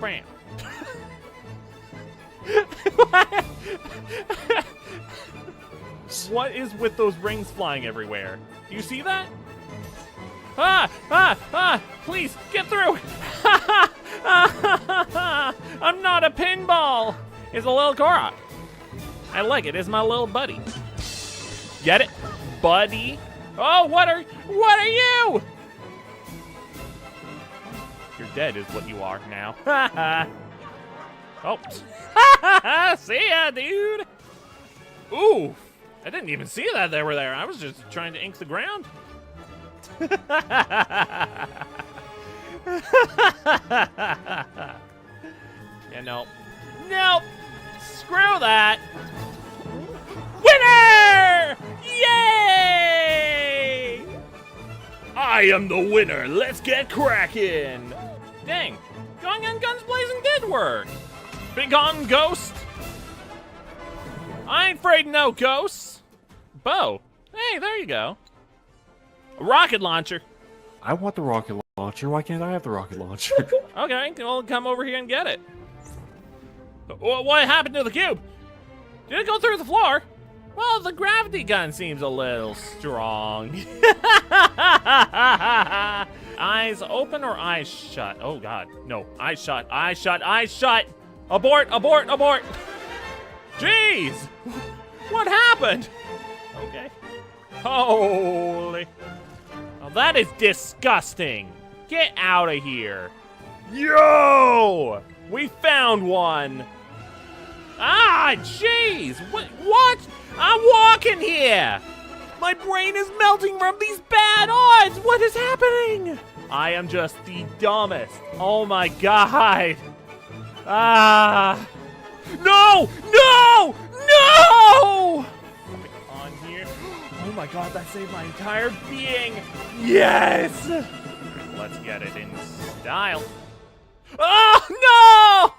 Bam. What is with those rings flying everywhere? Do you see that? Please, get through! I'm not a pinball! It's a little Korok. I like it, it's my little buddy. Get it? Buddy? Oh, what are you? You're dead is what you are now. Oh. See ya, dude! Ooh, I didn't even see that they were there. I was just trying to ink the ground. Yeah, no. Nope! Screw that! Winner! Yay! I am the winner. Let's get cracking. Dang, going on guns blazing did work. Big on ghost. I ain't afraid of no ghosts. Bow. Hey, there you go. A rocket launcher. I want the rocket launcher. Why can't I have the rocket launcher? Okay, well, come over here and get it. What happened to the cube? Did it go through the floor? Well, the gravity gun seems a little strong. Eyes open or eyes shut? Oh, God. No, eyes shut, eyes shut, eyes shut. Abort, abort, abort. Jeez. What happened? Okay. Holy. Oh, that is disgusting. Get out of here. Yo! We found one. Ah, jeez. What? I'm walking here. My brain is melting from these bad odds. What is happening? I am just the dumbest. Oh my God. Ah. No! No! No! On here. Oh my God, that saved my entire being. Yes! Let's get it in style. Oh, no!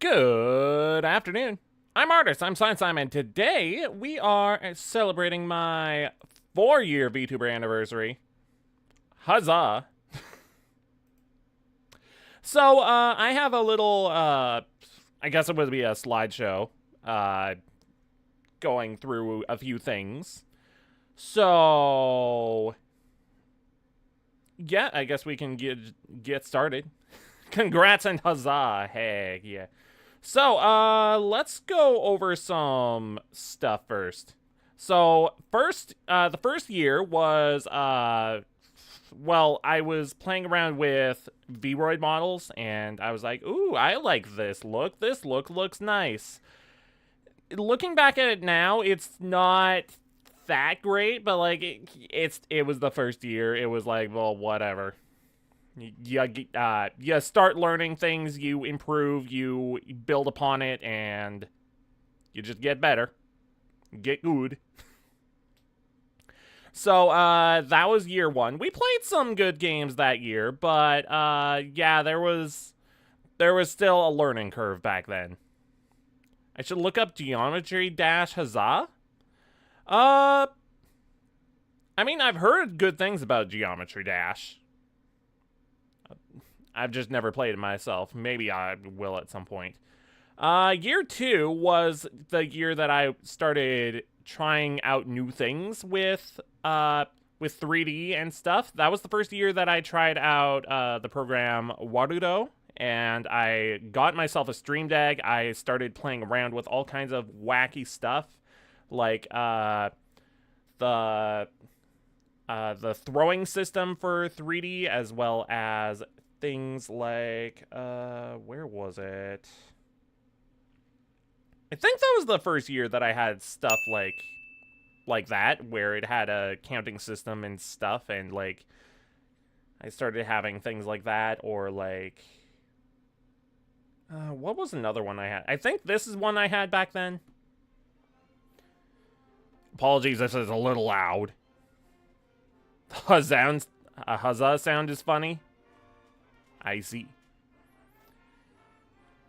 Good afternoon. I'm Artist. I'm Science Simon. Today we are celebrating my 4-year VTuber anniversary. Huzzah! So I have a little, I guess it would be a slideshow, going through a few things. So yeah, I guess we can get started. Congrats and huzzah! Heck yeah. So, let's go over some stuff first. So the first year was well, I was playing around with Vroid models, and I was like, ooh, I like this look. This look looks nice. Looking back at it now, it's not that great, but like it was the first year. It was like, well, whatever. You start learning things, you improve, you build upon it, and you just get better, get good. So that was year one. We played some good games that year, but yeah, there was still a learning curve back then. I should look up Geometry Dash Huzzah. I mean, I've heard good things about Geometry Dash. I've just never played it myself. Maybe I will at some point. Year two was the year that I started trying out new things with 3D and stuff. That was the first year that I tried out the program Warudo, and I got myself a Stream Deck. I started playing around with all kinds of wacky stuff, like the throwing system for 3D, as well as things like where was it? I think that was the first year that I had stuff like that, where it had a counting system and stuff, and like I started having things like that, or like what was another one I had? I think this is one I had back then. Apologies, this is a little loud. Huzzah sound is funny. I see.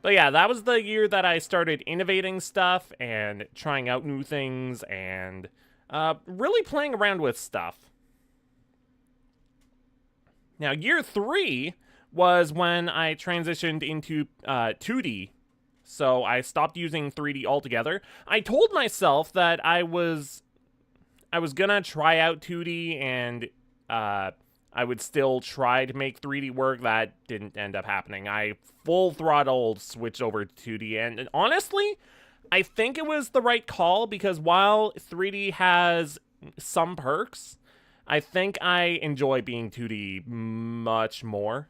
But yeah, that was the year that I started innovating stuff and trying out new things and really playing around with stuff. Now, year three was when I transitioned into 2D. So I stopped using 3D altogether. I told myself that I was gonna try out 2D and I would still try to make 3D work. That didn't end up happening. I full throttle switched over to 2D, and honestly, I think it was the right call, because while 3D has some perks, I think I enjoy being 2D much more.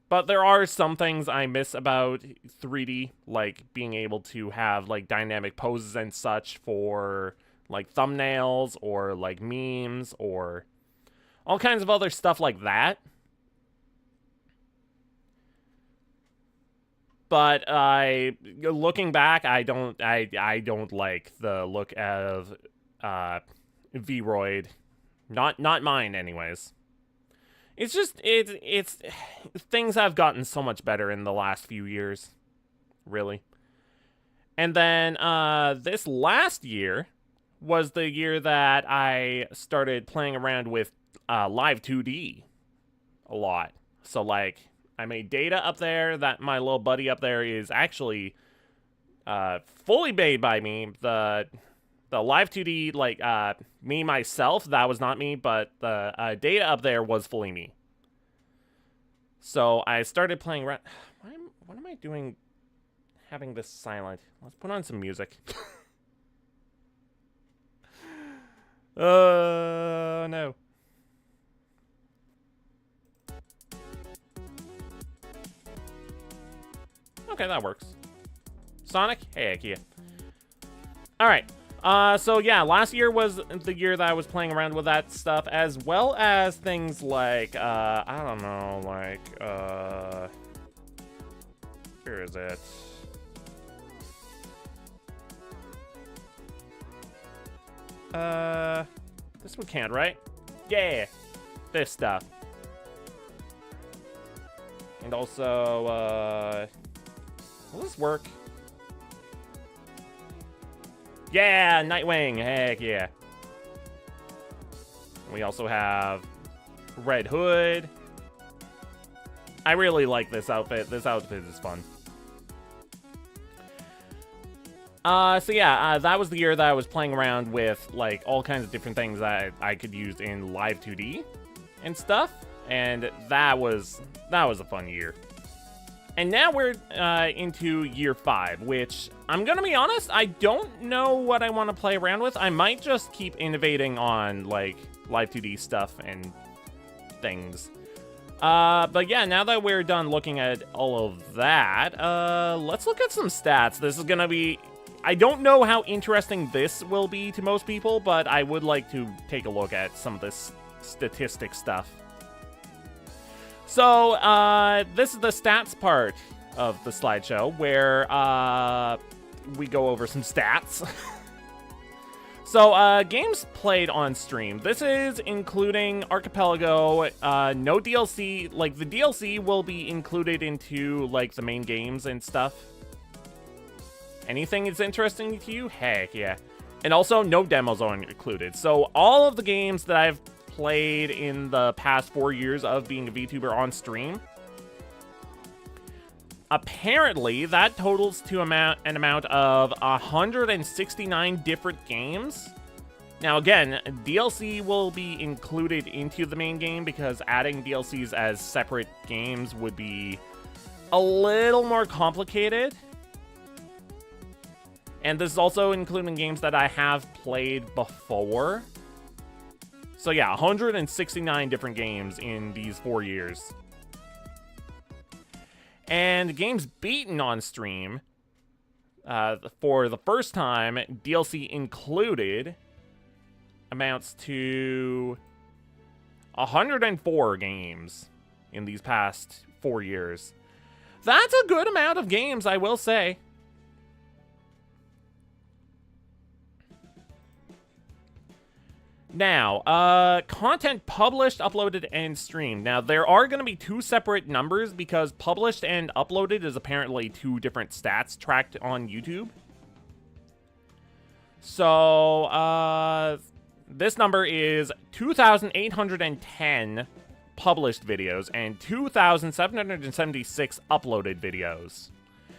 But there are some things I miss about 3D, like being able to have like dynamic poses and such for like thumbnails or like memes or all kinds of other stuff like that. But looking back, I don't like the look of Vroid. Not mine, anyways. It's just it's things have gotten so much better in the last few years, really. And then this last year was the year that I started playing around with Live 2D a lot. So like I made data up there. That my little buddy up there is actually fully made by me. The Live 2D, like me myself, that was not me, but the data up there was fully me. So I started playing around. What am I doing having this silent? Let's put on some music. No. Okay, that works. Sonic? Heck yeah. Alright. So yeah, last year was the year that I was playing around with that stuff, as well as things like, I don't know, like, where is it? This one can't, right? Yeah, this stuff. And also, will this work? Yeah, Nightwing, heck yeah. We also have Red Hood. I really like this outfit. This outfit is fun. So yeah, that was the year that I was playing around with like all kinds of different things that I could use in Live 2D and stuff, and that was a fun year. And now we're into year 5, which I'm gonna be honest, I don't know what I want to play around with. I might just keep innovating on like live 2D stuff and things. But yeah, now that we're done looking at all of that, let's look at some stats. This is gonna be, I don't know how interesting this will be to most people, but I would like to take a look at some of this statistic stuff. So, this is the stats part of the slideshow, where, we go over some stats. So, games played on stream. This is including Archipelago, no DLC. Like, the DLC will be included into, like, the main games and stuff. Anything that's interesting to you? Heck yeah. And also, no demos are included. So, all of the games that I've played in the past 4 years of being a VTuber on stream, apparently that totals to an amount of 169 different games. Now again, DLC will be included into the main game because adding DLCs as separate games would be a little more complicated. And this is also including games that I have played before. So yeah, 169 different games in these 4 years. And games beaten on stream, for the first time, DLC included, amounts to 104 games in these past 4 years. That's a good amount of games, I will say. Now, content published, uploaded, and streamed. Now, there are going to be 2 separate numbers because published and uploaded is apparently 2 different stats tracked on YouTube. So, this number is 2,810 published videos and 2,776 uploaded videos.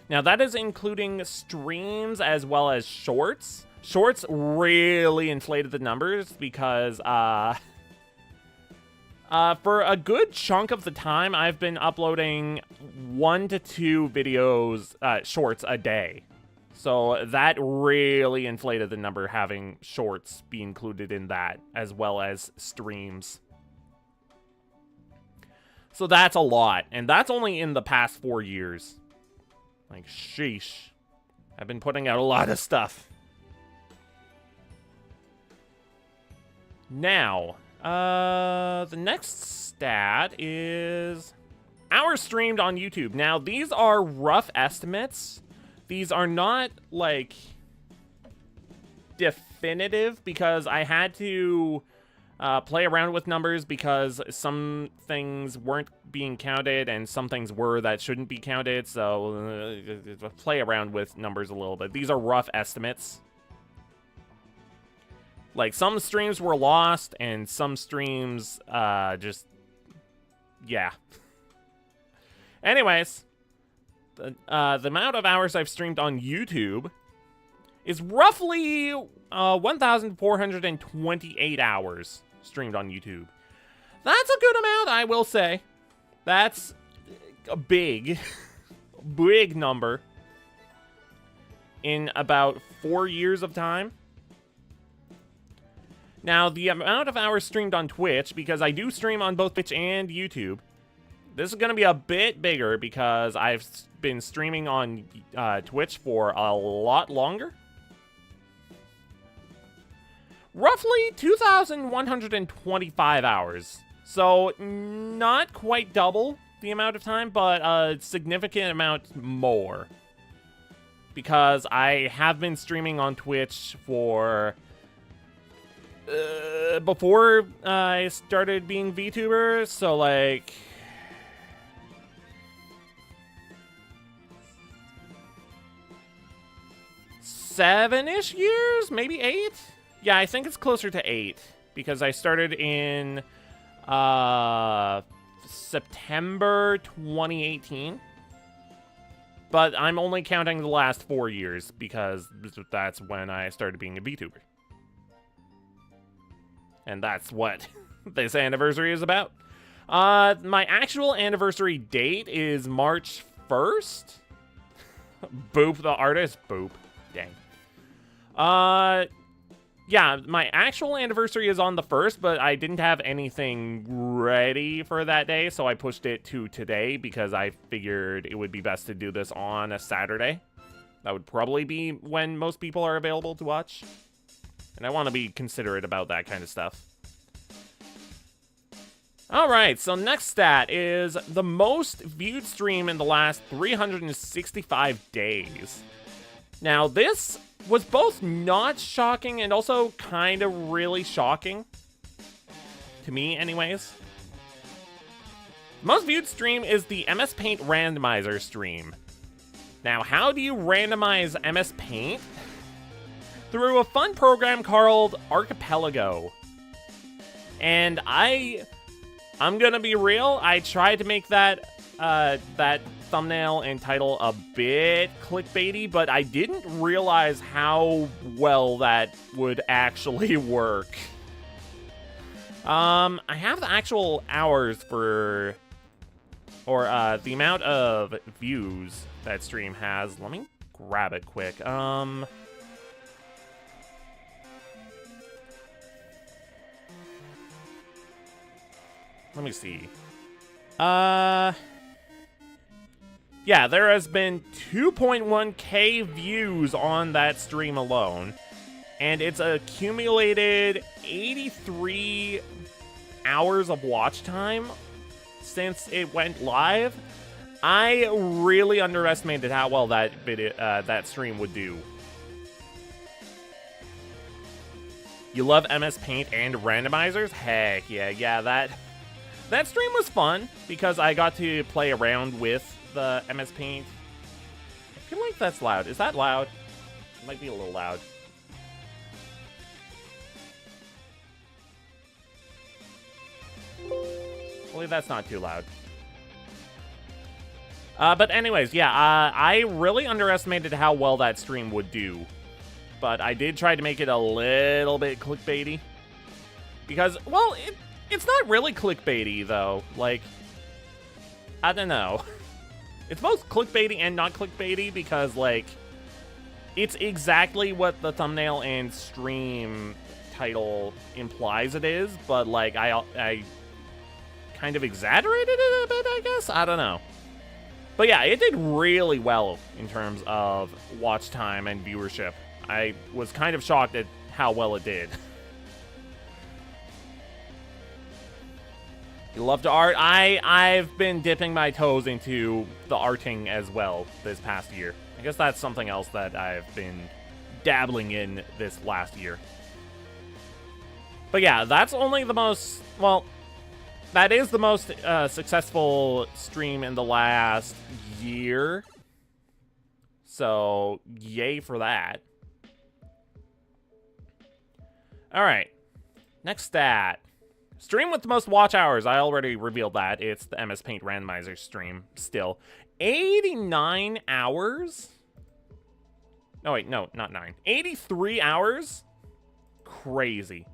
Now, that is including streams as well as shorts. Shorts really inflated the numbers because, for a good chunk of the time, I've been uploading 1 to 2 videos, shorts a day. So that really inflated the number, having shorts be included in that, as well as streams. So that's a lot, and that's only in the past 4 years. Like, sheesh. I've been putting out a lot of stuff. Now, the next stat is hours streamed on YouTube. Now, these are rough estimates. These are not, like, definitive because I had to play around with numbers because some things weren't being counted and some things were that shouldn't be counted. So, play around with numbers a little bit. These are rough estimates. Like, some streams were lost, and some streams, just, yeah. Anyways, the amount of hours I've streamed on YouTube is roughly, 1,428 hours streamed on YouTube. That's a good amount, I will say. That's a big, big number in about 4 years of time. Now, the amount of hours streamed on Twitch, because I do stream on both Twitch and YouTube, this is going to be a bit bigger because I've been streaming on Twitch for a lot longer. Roughly 2,125 hours. So, not quite double the amount of time, but a significant amount more. Because I have been streaming on Twitch for... before I started being VTuber, so like 7-ish years, maybe 8? Yeah, I think it's closer to 8 because I started in September 2018. But I'm only counting the last 4 years because that's when I started being a VTuber. And that's what this anniversary is about. My actual anniversary date is March 1st. Boop the artist. Boop. Dang. Yeah, my actual anniversary is on the 1st, but I didn't have anything ready for that day, so I pushed it to today because I figured it would be best to do this on a Saturday. That would probably be when most people are available to watch. And I want to be considerate about that kind of stuff. Alright, so next stat is the most viewed stream in the last 365 days. Now, this was both not shocking and also kind of really shocking. To me, anyways. Most viewed stream is the MS Paint randomizer stream. Now, how do you randomize MS Paint? Through a fun program called Archipelago. And I'm gonna be real, I tried to make that thumbnail and title a bit clickbaity, but I didn't realize how well that would actually work. I have the actual hours for, or the amount of views that stream has. Let me grab it quick. Let me see. Yeah, there has been 2.1k views on that stream alone. And it's accumulated 83 hours of watch time since it went live. I really underestimated how well that stream would do. You love MS Paint and randomizers? Heck yeah, that stream was fun because I got to play around with the MS Paint. I feel like that's loud. Is that loud? It might be a little loud. Hopefully that's not too loud. But anyways, yeah, I really underestimated how well that stream would do. But I did try to make it a little bit clickbaity. Because, well, it's not really clickbaity, though. Like, I don't know. It's both clickbaity and not clickbaity because, like, it's exactly what the thumbnail and stream title implies it is, but, like, I kind of exaggerated it a bit, I guess? I don't know. But yeah, it did really well in terms of watch time and viewership. I was kind of shocked at how well it did. You love to art? I've been dipping my toes into the arting as well this past year. I guess that's something else that I've been dabbling in this last year. But yeah, that's only the most, well, that is the most successful stream in the last year. So, yay for that. Alright, next stat. Stream with the most watch hours. I already revealed that. It's the MS Paint randomizer stream still. 89 hours? No, wait, no, not 9. 83 hours? Crazy.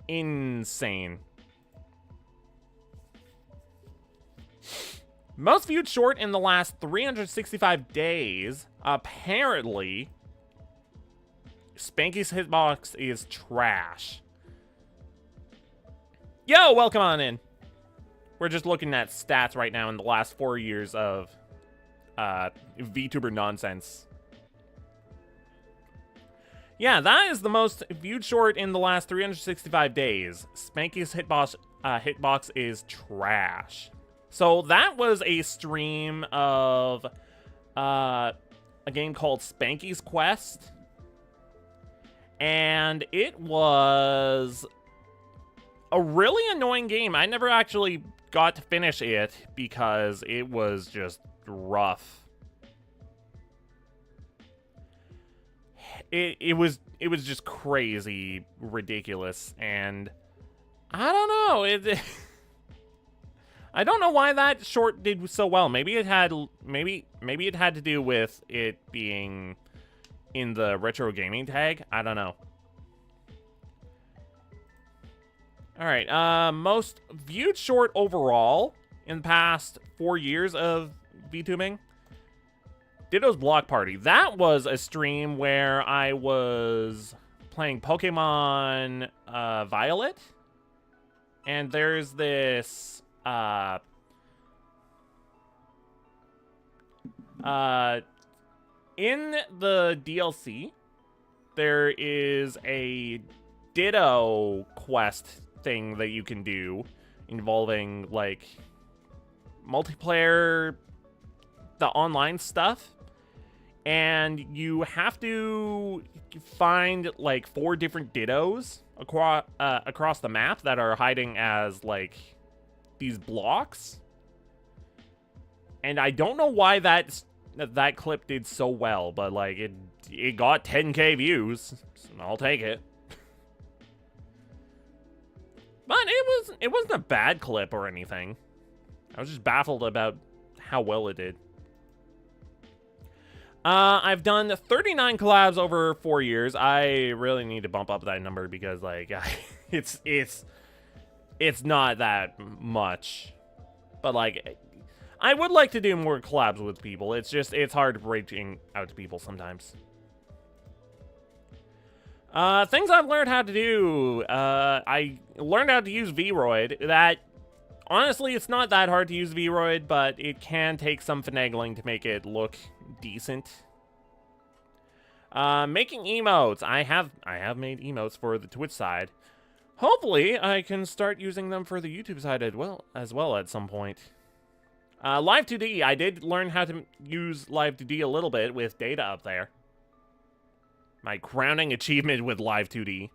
Insane. Most viewed short in the last 365 days. Apparently, Spanky's hitbox is trash. Yo, welcome on in. We're just looking at stats right now in the last 4 years of VTuber nonsense. Yeah, that is the most viewed short in the last 365 days. Spanky's hitbox is trash. So that was a stream of a game called Spanky's Quest. And it was a really annoying game. I never actually got to finish it because it was just rough. It was just crazy, ridiculous, and I don't know. I don't know why that short did so well. Maybe it had to do with it being in the retro gaming tag. I don't know. All right. Most viewed short overall in the past 4 years of VTubing. Ditto's Block Party. That was a stream where I was playing Pokemon Violet. And there's this in the DLC, there is a Ditto quest thing that you can do involving, like, multiplayer, the online stuff. And you have to find, like, 4 different Dittos across the map that are hiding as, like, these blocks. And I don't know why that clip did so well, but, like, it got 10K views. So I'll take it. But it wasn't a bad clip or anything. I was just baffled about how well it did. I've done 39 collabs over 4 years. I really need to bump up that number because, like, it's not that much. But, like, I would like to do more collabs with people. It's hard reaching out to people sometimes. Things I've learned how to do. I learned how to use Vroid. That, honestly, it's not that hard to use Vroid, but it can take some finagling to make it look decent. Making emotes. I have made emotes for the Twitch side. Hopefully, I can start using them for the YouTube side as well at some point. Live 2D. I did learn how to use Live 2D a little bit with data up there. My crowning achievement with Live 2D.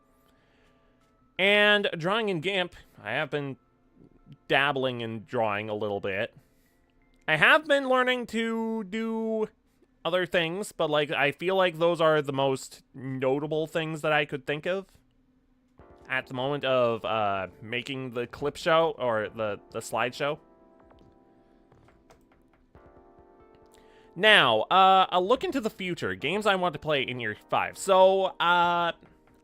And drawing in GIMP. I have been dabbling in drawing a little bit. I have been learning to do other things, but, like, I feel like those are the most notable things that I could think of at the moment of making the clip show or the slideshow. Now, a look into the future. Games I want to play in year 5. So, I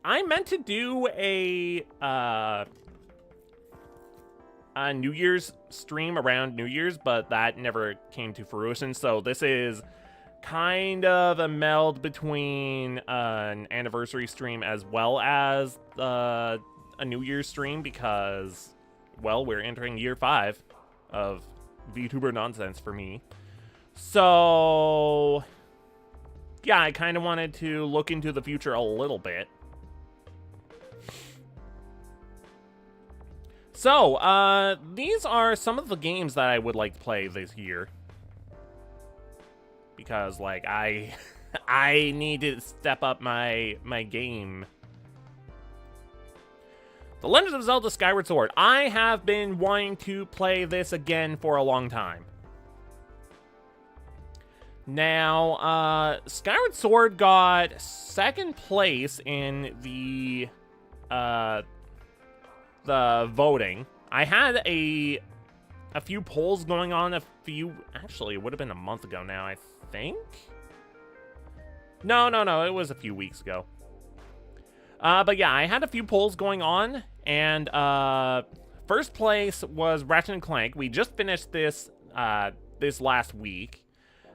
meant to do a New Year's stream around New Year's, but that never came to fruition. So this is kind of a meld between an anniversary stream as well as a New Year's stream because, well, we're entering year 5 of VTuber nonsense for me. So, yeah, I kind of wanted to look into the future a little bit. So, these are some of the games that I would like to play this year. Because, like, I need to step up my game. The Legend of Zelda Skyward Sword. I have been wanting to play this again for a long time. Now, Skyward Sword got 2nd place in the voting. I had a few polls going on actually, it would have been a month ago now, I think? No, it was a few weeks ago. But yeah, I had a few polls going on, and first place was Ratchet & Clank. We just finished this last week.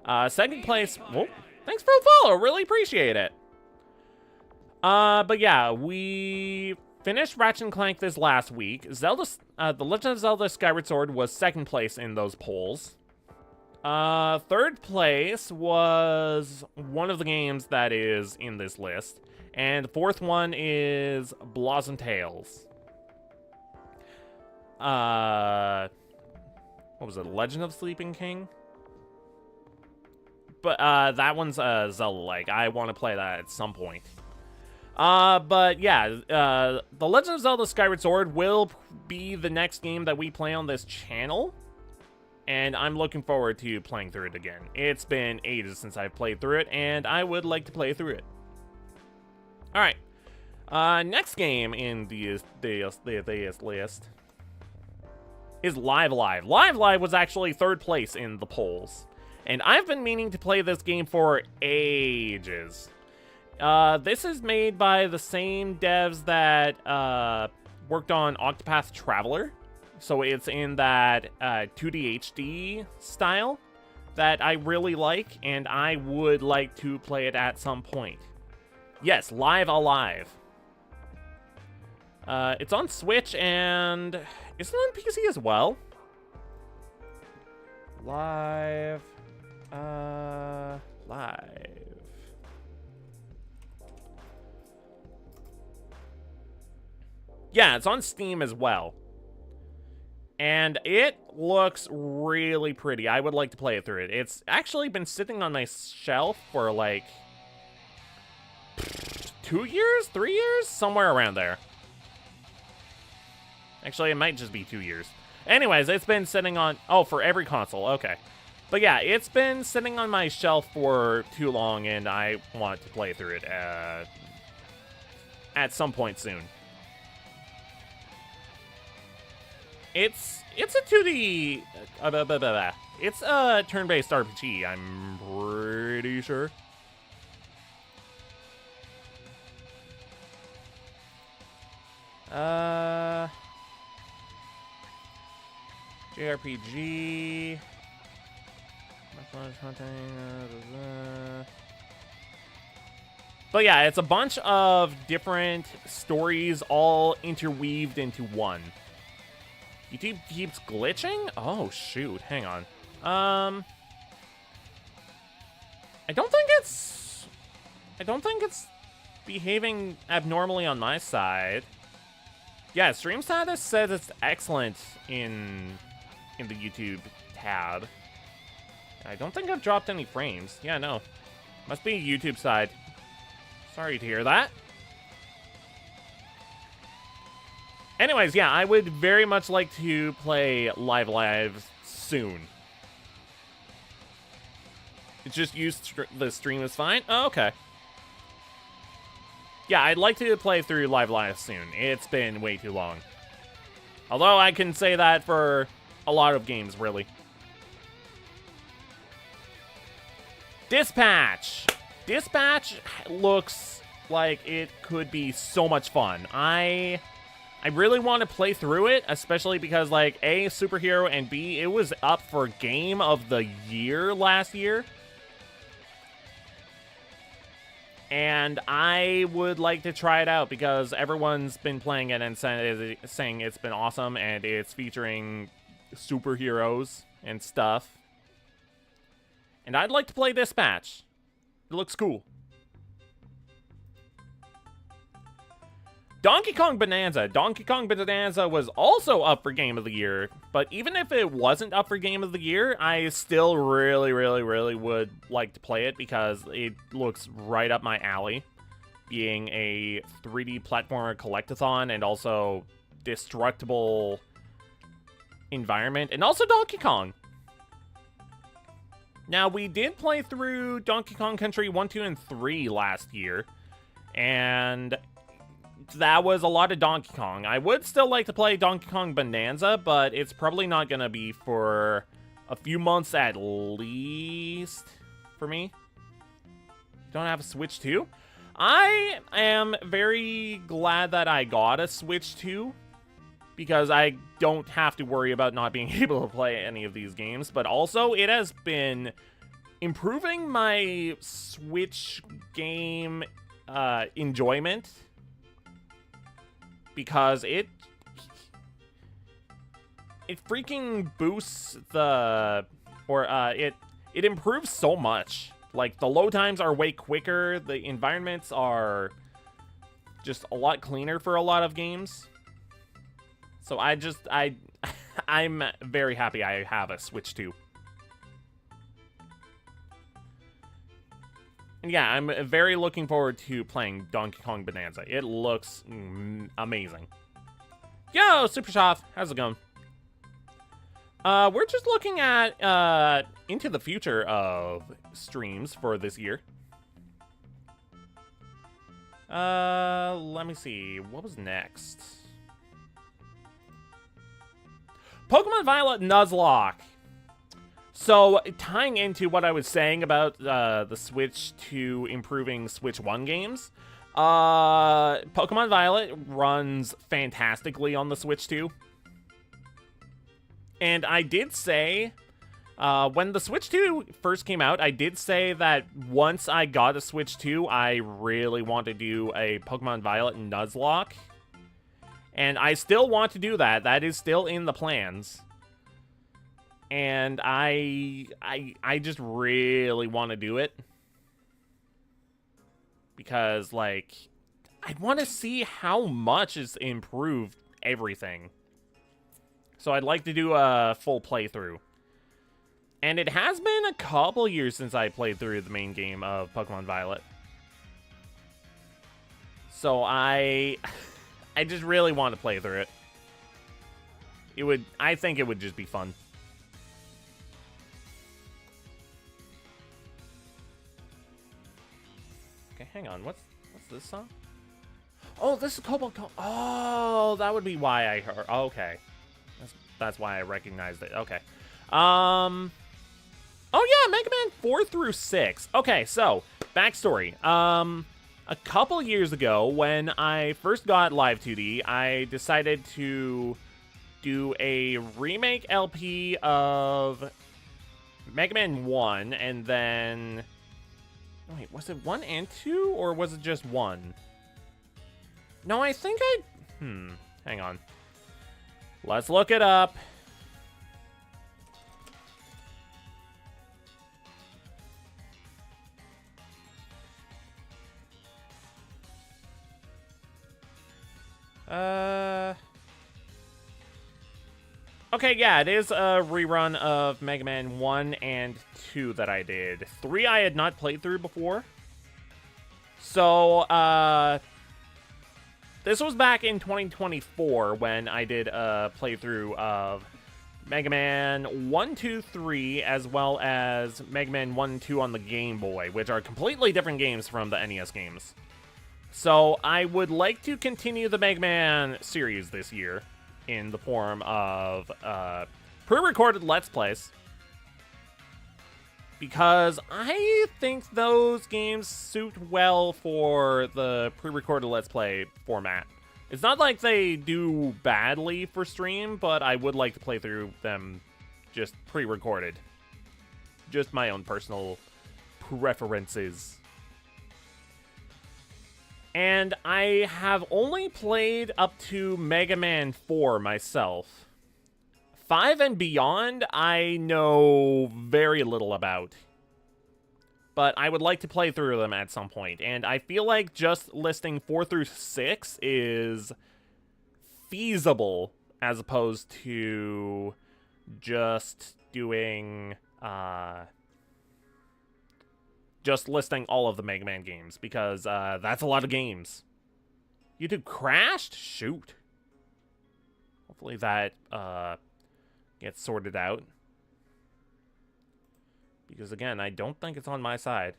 2nd place, whoa, thanks for the follow, really appreciate it. But yeah, we finished Ratchet & Clank this last week. The Legend of Zelda Skyward Sword was 2nd place in those polls. 3rd place was one of the games that is in this list. And the 4th one is Blossom Tales. What was it, Legend of Sleeping King? But that one's Zelda-like. I want to play that at some point. But yeah, The Legend of Zelda Skyward Sword will be the next game that we play on this channel. And I'm looking forward to playing through it again. It's been ages since I've played through it, and I would like to play through it. Alright. Next game in this list is Live Live. Live Live was actually 3rd place in the polls. And I've been meaning to play this game for ages. This is made by the same devs that worked on Octopath Traveler. So it's in that 2D HD style that I really like, and I would like to play it at some point. Yes, Live Alive. It's on Switch, and isn't it on PC as well? Live. Yeah, it's on Steam as well. And it looks really pretty. I would like to play it through it. It's actually been sitting on my shelf for like 2 years, 3 years, somewhere around there. Actually, it might just be 2 years. Anyways, it's been sitting on... Oh, for every console. Okay. But yeah, it's been sitting on my shelf for too long, and I want to play through it at some point soon. It's a 2D... It's a turn-based RPG, I'm pretty sure. JRPG... But yeah, it's a bunch of different stories all interweaved into one. YouTube keeps glitching? Oh, shoot. Hang on. I don't think it's behaving abnormally on my side. Yeah, stream status says it's excellent in the YouTube tab. I don't think I've dropped any frames. Yeah, no. Must be YouTube side. Sorry to hear that. Anyways, yeah, I would very much like to play Live soon. It's just the stream is fine? Oh, okay. Yeah, I'd like to play through Live soon. It's been way too long. Although I can say that for a lot of games, really. Dispatch! Dispatch looks like it could be so much fun. I really want to play through it, especially because, like, A, superhero, and B, it was up for Game of the Year last year. And I would like to try it out because everyone's been playing it and saying it's been awesome, and it's featuring superheroes and stuff. And I'd like to play Dispatch. It looks cool. Donkey Kong Bonanza. Donkey Kong Bonanza was also up for Game of the Year, but even if it wasn't up for Game of the Year, I still really would like to play it because it looks right up my alley, being a 3D platformer collectathon and also destructible environment, and also Donkey Kong. Now, we did play through Donkey Kong Country 1, 2, and 3 last year, and that was a lot of Donkey Kong. I would still like to play Donkey Kong Bonanza, but it's probably not going to be for a few months at least for me. Don't have a Switch 2? I am very glad that I got a Switch 2, because I don't have to worry about not being able to play any of these games, but also it has been improving my Switch game enjoyment, because it freaking boosts it improves so much. Like, the load times are way quicker, the environments are just a lot cleaner for a lot of games. So I'm very happy I have a Switch 2. And yeah, I'm very looking forward to playing Donkey Kong Bonanza. It looks amazing. Yo, Super Shoth, how's it going? We're just looking at into the future of streams for this year. Let me see. What was next? Pokemon Violet Nuzlocke. So, tying into what I was saying about the Switch 2 improving Switch 1 games, Pokemon Violet runs fantastically on the Switch too. And I did say, when the Switch 2 first came out, I did say that once I got a Switch 2, I really want to do a Pokemon Violet Nuzlocke. And I still want to do that. That is still in the plans. And I just really want to do it. Because, like, I want to see how much is improved everything. So I'd like to do a full playthrough. And it has been a couple years since I played through the main game of Pokemon Violet. So I just really want to play through it. I think it would just be fun. Okay, hang on. What's this song? Oh, this is Cobalt. Oh, that would be why I heard. Oh, okay, that's why I recognized it. Okay. Oh yeah, Mega Man 4 through 6. Okay, so backstory. A couple years ago, when I first got Live 2D, I decided to do a remake LP of Mega Man 1, and then... Wait, was it 1 and 2, or was it just 1? No, I think hang on. Let's look it up. Okay, yeah, it is a rerun of Mega Man 1 and 2 that I did. 3 I had not played through before. So, this was back in 2024 when I did a playthrough of Mega Man 1, 2, 3, as well as Mega Man 1 and 2 on the Game Boy, which are completely different games from the NES games. So, I would like to continue the Mega Man series this year in the form of pre-recorded Let's Plays, because I think those games suit well for the pre-recorded Let's Play format. It's not like they do badly for stream, but I would like to play through them just pre-recorded. Just my own personal preferences. And I have only played up to Mega Man 4 myself. 5 and beyond, I know very little about. But I would like to play through them at some point. And I feel like just listing 4 through 6 is feasible, as opposed to just doing... just listing all of the Mega Man games, because that's a lot of games. YouTube crashed? Shoot. Hopefully that gets sorted out. Because again, I don't think it's on my side.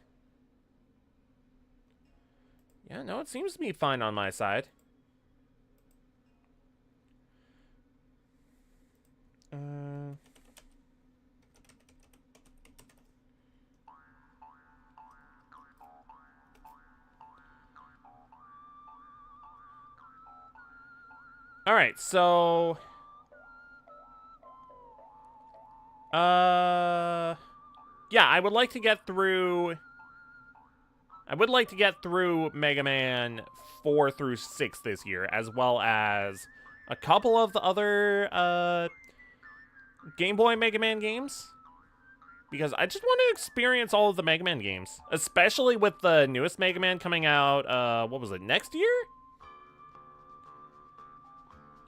Yeah, no, it seems to be fine on my side. Alright, so... yeah, I would like to get through... Mega Man 4 through 6 this year, as well as a couple of the other, Game Boy Mega Man games. Because I just want to experience all of the Mega Man games. Especially with the newest Mega Man coming out, what was it, next year?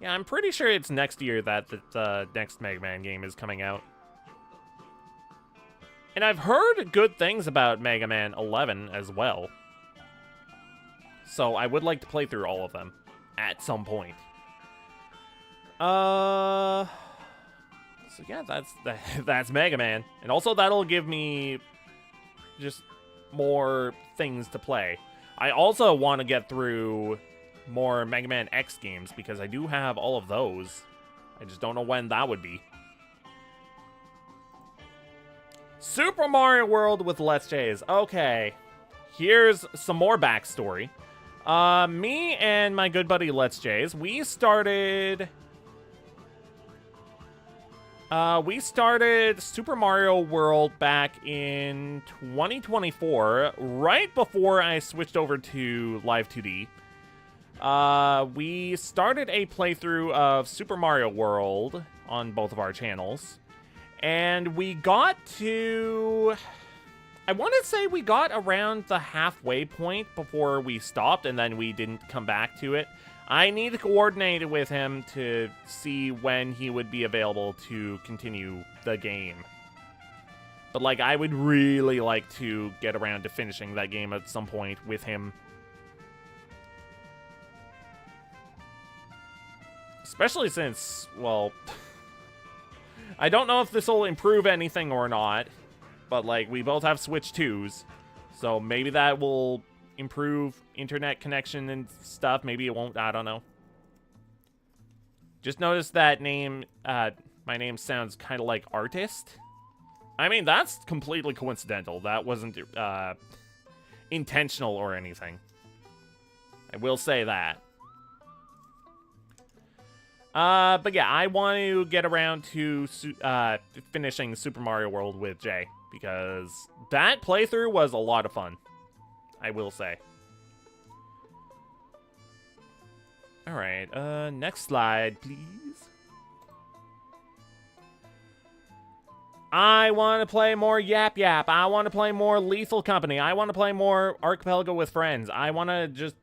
Yeah, I'm pretty sure it's next year that the next Mega Man game is coming out. And I've heard good things about Mega Man 11 as well. So I would like to play through all of them at some point. So yeah, that's Mega Man. And also that'll give me just more things to play. I also want to get through more Mega Man X games, because I do have all of those. I just don't know when that would be. Super Mario World with Let's J's. Okay, here's some more backstory. Me and my good buddy Let's Jays, we started Super Mario World back in 2024, right before I switched over to Live 2D. We started a playthrough of Super Mario World on both of our channels, and we got to... I want to say we got around the halfway point before we stopped, and then we didn't come back to it. I need to coordinate with him to see when he would be available to continue the game. But, like, I would really like to get around to finishing that game at some point with him. Especially since, well... I don't know if this will improve anything or not. But, like, we both have Switch 2s, so maybe that will improve internet connection and stuff. Maybe it won't, I don't know. Just noticed that name, my name sounds kind of like artist. I mean, that's completely coincidental. That wasn't, intentional or anything. I will say that. But yeah, I want to get around to, finishing Super Mario World with Jay. Because that playthrough was a lot of fun, I will say. Alright, next slide, please. I want to play more Yap Yap. I want to play more Lethal Company. I want to play more Archipelago with Friends. I want to just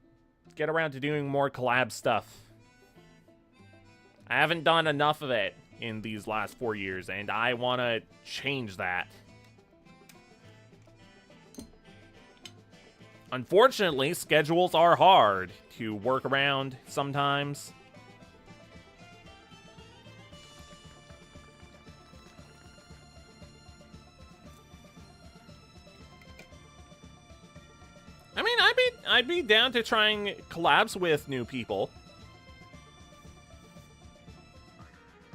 get around to doing more collab stuff. I haven't done enough of it in these last 4 years, and I want to change that. Unfortunately, schedules are hard to work around sometimes. I mean, I'd be down to trying collabs with new people.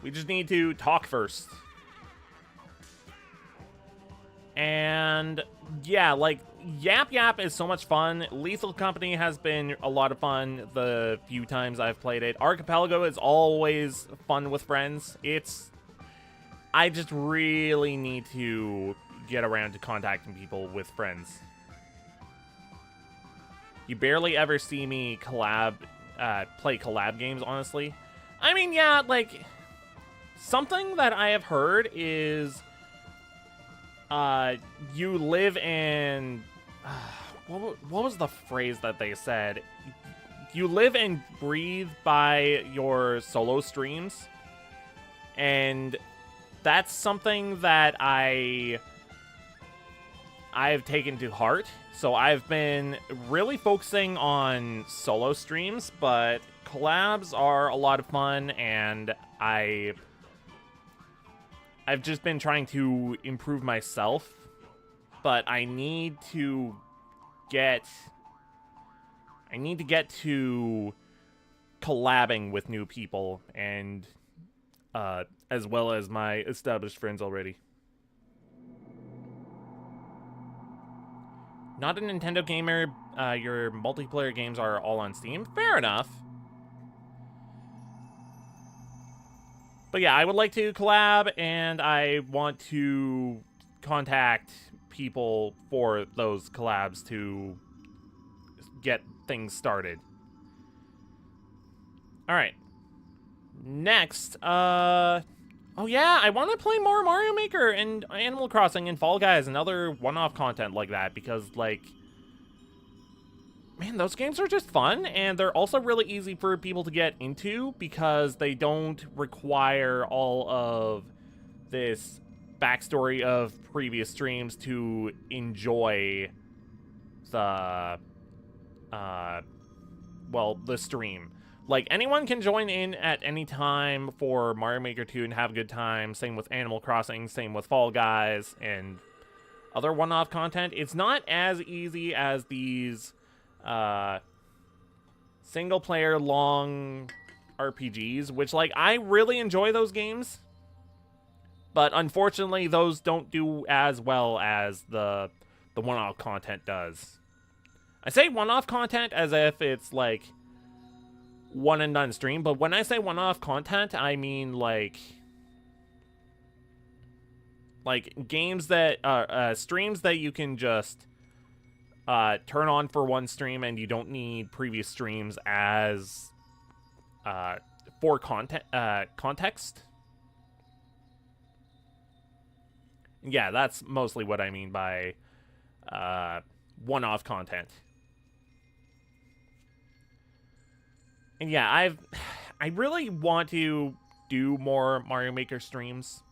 We just need to talk first. And yeah, like, Yap Yap is so much fun. Lethal Company has been a lot of fun the few times I've played it. Archipelago is always fun with friends. I just really need to get around to contacting people with friends. You barely ever see me play collab games, honestly. I mean, yeah, like, something that I have heard is, you live in, what was the phrase that they said? You live and breathe by your solo streams, and that's something that I've taken to heart. So I've been really focusing on solo streams, but collabs are a lot of fun, and I've just been trying to improve myself, but I need to get to collabing with new people, and as well as my established friends already. Not a Nintendo gamer, your multiplayer games are all on Steam. Fair enough. But yeah, I would like to collab, and I want to contact people for those collabs to get things started. Alright. Next, oh yeah, I want to play more Mario Maker and Animal Crossing and Fall Guys and other one-off content like that, because, like, man, those games are just fun, and they're also really easy for people to get into because they don't require all of this backstory of previous streams to enjoy the, well, the stream. Like, anyone can join in at any time for Mario Maker 2 and have a good time. Same with Animal Crossing, same with Fall Guys, and other one-off content. It's not as easy as these single-player long RPGs, which, like, I really enjoy those games. But unfortunately, those don't do as well as the one-off content does. I say one-off content as if it's like one and done stream, but when I say one-off content, I mean like games that streams that you can just turn on for one stream and you don't need previous streams as for context. Yeah, that's mostly what I mean by one-off content. And yeah, I really want to do more Mario Maker streams.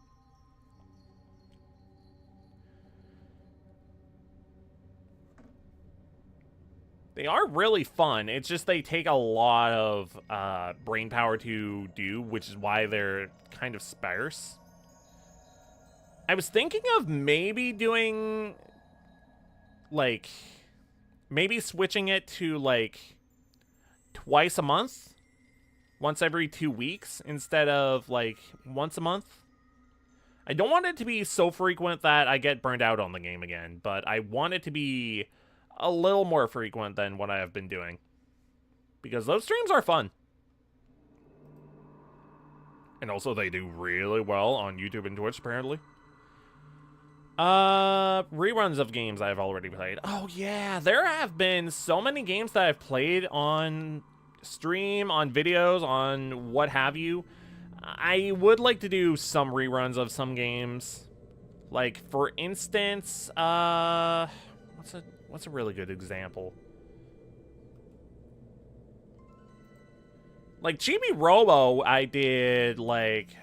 They are really fun. It's just they take a lot of brain power to do, which is why they're kind of sparse. I was thinking of maybe doing, like, maybe switching it to, like, twice a month? Once every 2 weeks instead of, like, once a month? I don't want it to be so frequent that I get burned out on the game again, but I want it to be a little more frequent than what I have been doing. Because those streams are fun. And also they do really well on YouTube and Twitch, apparently. Reruns of games I've already played. Oh yeah, there have been so many games that I've played on stream, on videos, on what have you. I would like to do some reruns of some games. Like, for instance, what's a really good example? Like, Chibi Robo, I did, like...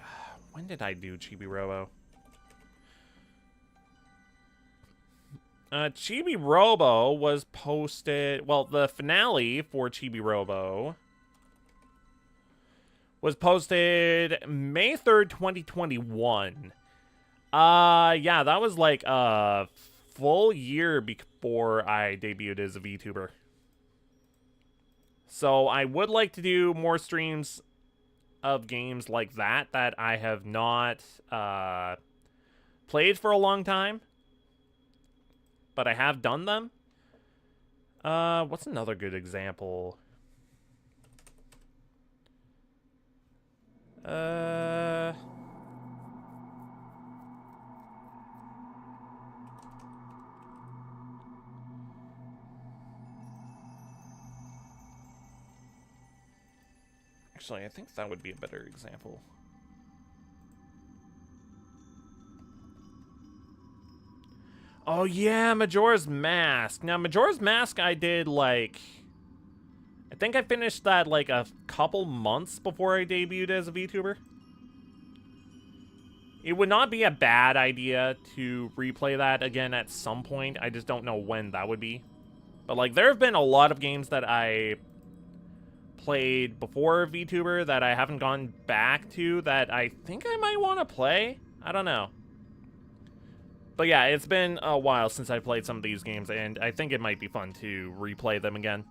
When did I do Chibi Robo? Chibi Robo was posted... Well, the finale for Chibi Robo was posted May 3rd, 2021. Yeah, that was like a full year before I debuted as a VTuber. So I would like to do more streams of games like that I have not played for a long time. But I have done them. What's another good example? Actually, I think that would be a better example. Oh yeah, Majora's Mask. Now, Majora's Mask I did, like... I think I finished that, like, a couple months before I debuted as a VTuber. It would not be a bad idea to replay that again at some point. I just don't know when that would be. But, like, there have been a lot of games that I played before VTuber that I haven't gone back to that I think I might want to play. I don't know. But yeah, it's been a while since I played some of these games, and I think it might be fun to replay them again.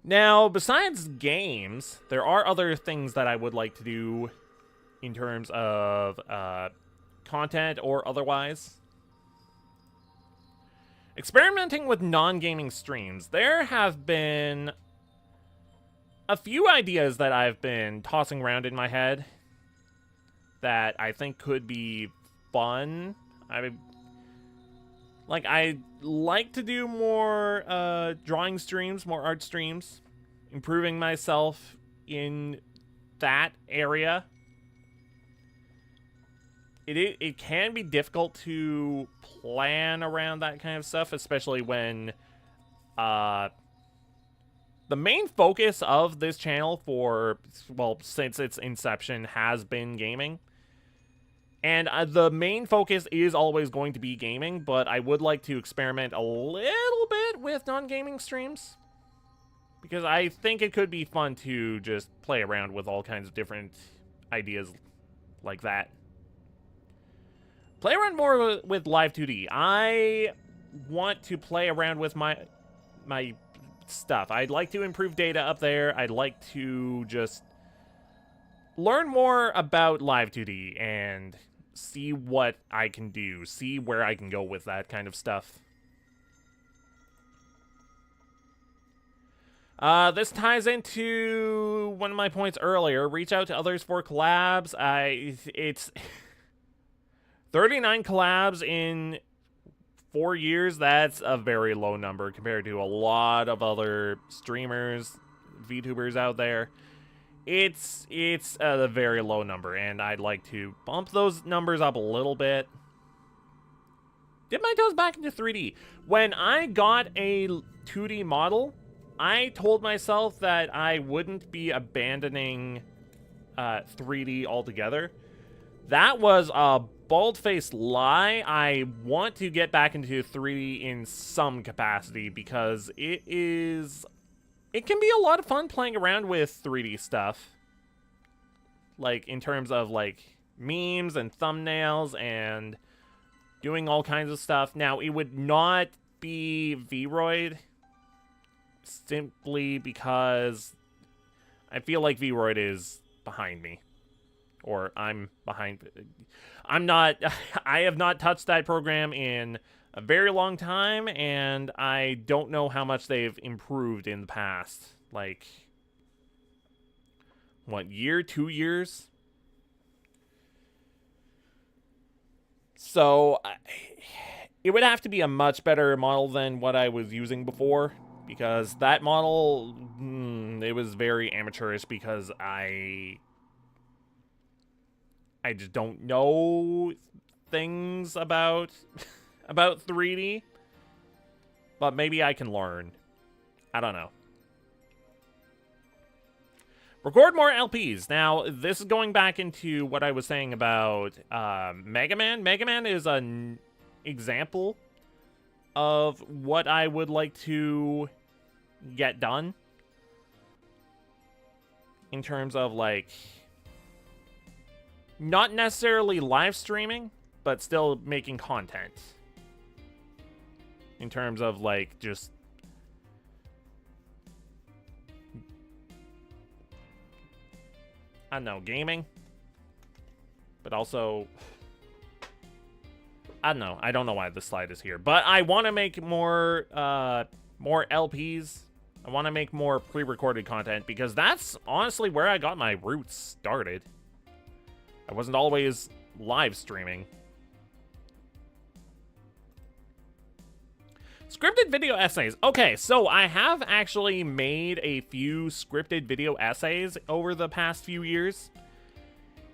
Now, besides games, there are other things that I would like to do in terms of content or otherwise. Experimenting with non-gaming streams. There have been a few ideas that I've been tossing around in my head that I think could be fun. I'd like to do more drawing streams, more art streams, improving myself in that area. It can be difficult to plan around that kind of stuff, especially when the main focus of this channel for, well, since its inception has been gaming. And the main focus is always going to be gaming, but I would like to experiment a little bit with non-gaming streams. Because I think it could be fun to just play around with all kinds of different ideas like that. Play around more with Live 2D. I want to play around with my stuff. I'd like to improve data up there. I'd like to just learn more about Live 2D and see what I can do, see where I can go with that kind of stuff. This ties into one of my points earlier. Reach out to others for collabs. It's 39 collabs in 4 years. That's a very low number compared to a lot of other streamers, VTubers out there. It's a very low number, and I'd like to bump those numbers up a little bit. Dip my toes back into 3D. When I got a 2D model, I told myself that I wouldn't be abandoning 3D altogether. That was a bald-faced lie. I want to get back into 3D in some capacity because it can be a lot of fun playing around with 3D stuff. Like, in terms of, like, memes and thumbnails and doing all kinds of stuff. Now, it would not be Vroid simply because I feel like Vroid is behind me. Or I'm behind. I'm not. I have not touched that program in a very long time, and I don't know how much they've improved in the past. Like, what, year, 2 years? So, it would have to be a much better model than what I was using before, because that model, it was very amateurish because I just don't know things about about 3D, but maybe I can learn. I don't know. Record more LPs. Now, this is going back into what I was saying about Mega Man. Mega Man is an example of what I would like to get done in terms of, like, not necessarily live streaming, but still making content. In terms of, like, just I don't know, gaming. But also, I don't know. I don't know why this slide is here. But I want to make more LPs. I want to make more pre-recorded content because that's honestly where I got my roots started. I wasn't always live streaming. Scripted video essays. Okay, so I have actually made a few scripted video essays over the past few years.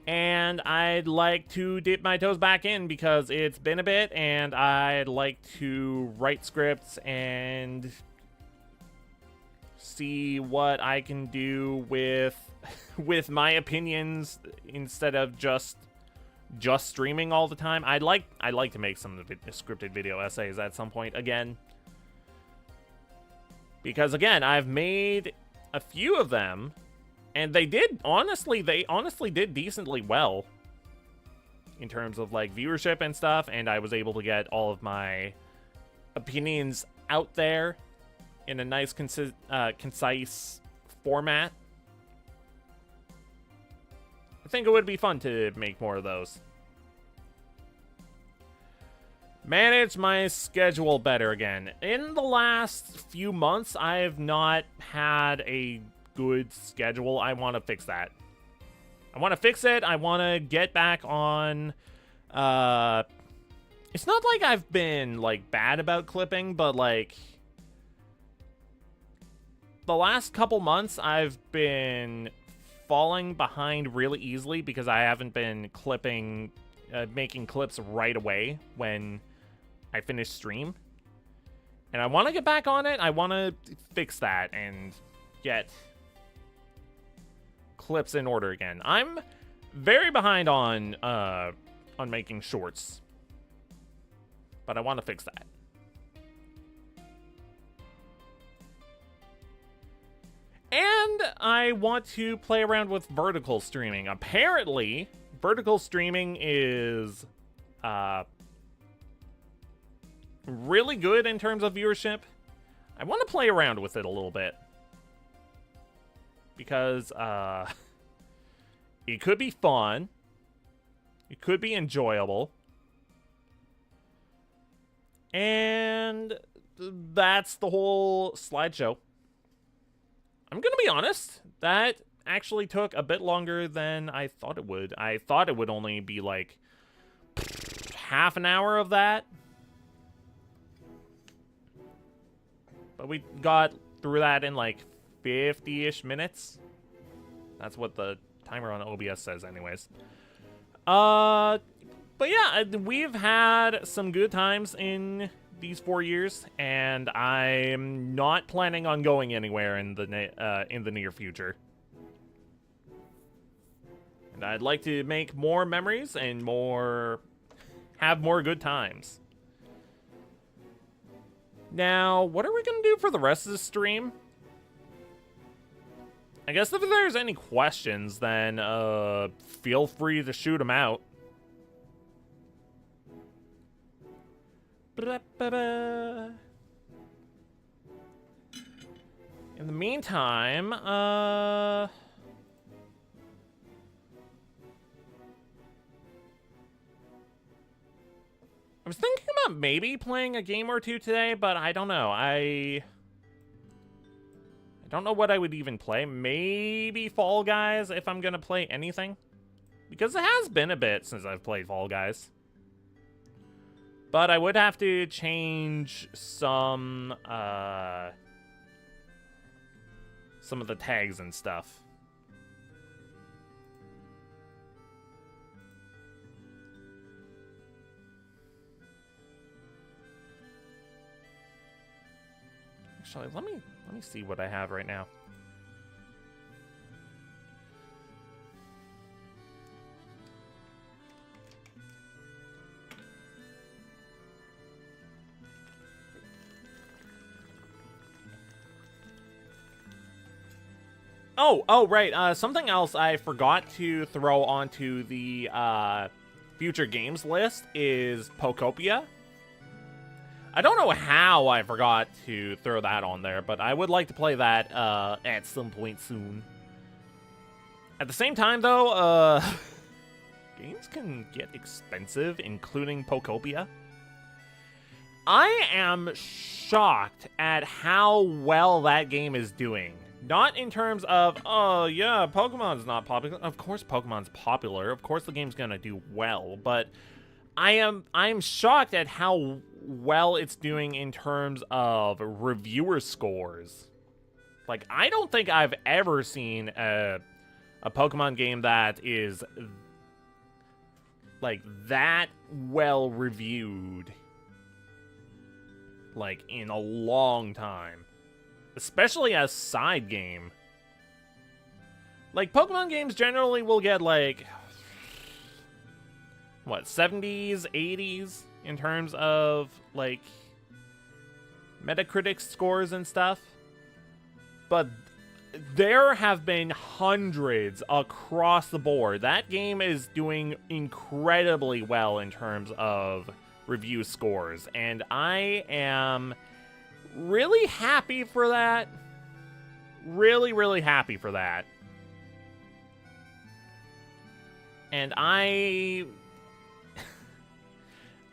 And I'd like to dip my toes back in because it's been a bit, and I'd like to write scripts and see what I can do with my opinions instead of just streaming all the time. I'd like to make some of the scripted video essays at some point again. Because again, I've made a few of them, and they honestly did decently well in terms of, like, viewership and stuff, and I was able to get all of my opinions out there in a nice, concise format. I think it would be fun to make more of those. Manage my schedule better again. In the last few months, I have not had a good schedule. I want to fix that. I want to fix it. I want to get back on... It's not like I've been, like, bad about clipping, but, like... The last couple months, I've been falling behind really easily because I haven't been clipping... making clips right away when I finish stream. And I want to get back on it. I want to fix that and get clips in order again. I'm very behind on making shorts, but I want to fix that. And I want to play around with vertical streaming. Apparently, vertical streaming is really good in terms of viewership. I want to play around with it a little bit because it could be fun. It could be enjoyable. And that's the whole slideshow. I'm gonna be honest, that actually took a bit longer than I thought it would. I thought it would only be like half an hour of that. But we got through that in like 50-ish minutes. That's what the timer on OBS says anyways. But yeah, we've had some good times in these 4 years, and I'm not planning on going anywhere in the near future. And I'd like to make more memories and have more good times. Now, what are we gonna do for the rest of the stream? I guess if there's any questions, then feel free to shoot them out. In the meantime, I was thinking about maybe playing a game or two today, but I don't know. I don't know what I would even play. Maybe Fall Guys if I'm gonna play anything. Because it has been a bit since I've played Fall Guys. But I would have to change some of the tags and stuff. Actually, let me see what I have right now. Oh, right. Something else I forgot to throw onto the future games list is Pokopia. I don't know how I forgot to throw that on there, but I would like to play that at some point soon. At the same time, though, games can get expensive, including Pokopia. I am shocked at how well that game is doing. Not in terms of, oh yeah, Pokemon's not popular. Of course Pokemon's popular. Of course the game's gonna do well, but I'm shocked at how well it's doing in terms of reviewer scores. Like, I don't think I've ever seen a Pokemon game that is like that well reviewed like in a long time. Especially as side game. Like, Pokemon games generally will get, like, what, 70s, 80s in terms of, like, Metacritic scores and stuff. But there have been hundreds across the board. That game is doing incredibly well in terms of review scores. And I am really happy for that. Really, really happy for that. And I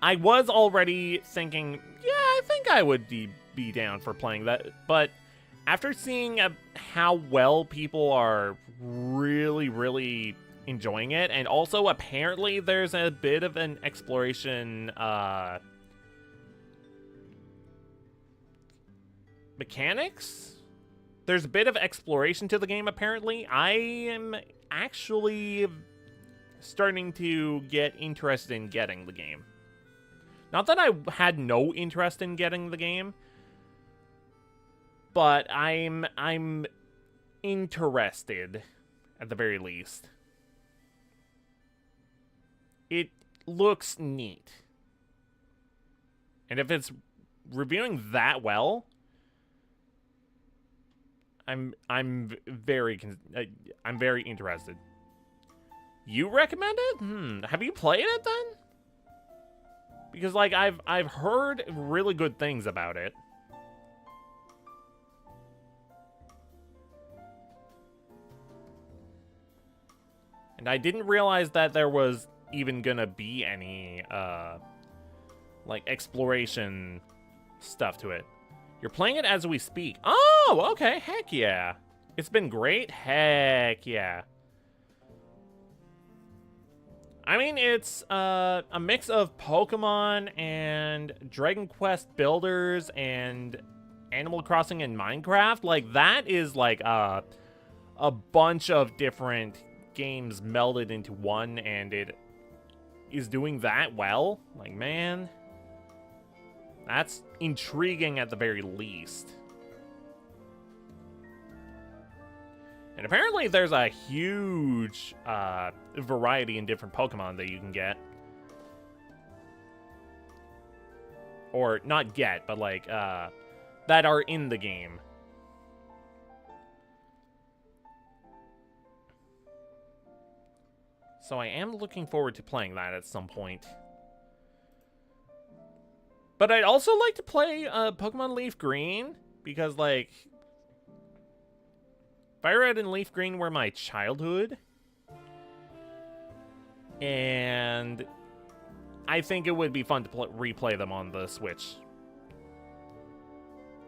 was already thinking, yeah, I think I would be down for playing that. But after seeing how well people are really, really enjoying it, and also apparently there's a bit of an exploration mechanics? There's a bit of exploration to the game, apparently. I am actually starting to get interested in getting the game. Not that I had no interest in getting the game, but I'm interested, at the very least. It looks neat. And if it's reviewing that well, I'm very interested. You recommend it? Have you played it then? Because like I've heard really good things about it. And I didn't realize that there was even gonna be any like exploration stuff to it. You're playing it as we speak. Oh, okay, heck yeah. It's been great? Heck yeah. I mean, it's a mix of Pokemon and Dragon Quest Builders and Animal Crossing and Minecraft. Like, that is like a bunch of different games melded into one, and it is doing that well. Like, man, that's intriguing at the very least. And apparently there's a huge variety in different Pokemon that you can get. Or not get, but like, that are in the game. So I am looking forward to playing that at some point. But I'd also like to play Pokemon Leaf Green, because, like, Fire Red and Leaf Green were my childhood. And I think it would be fun to replay them on the Switch.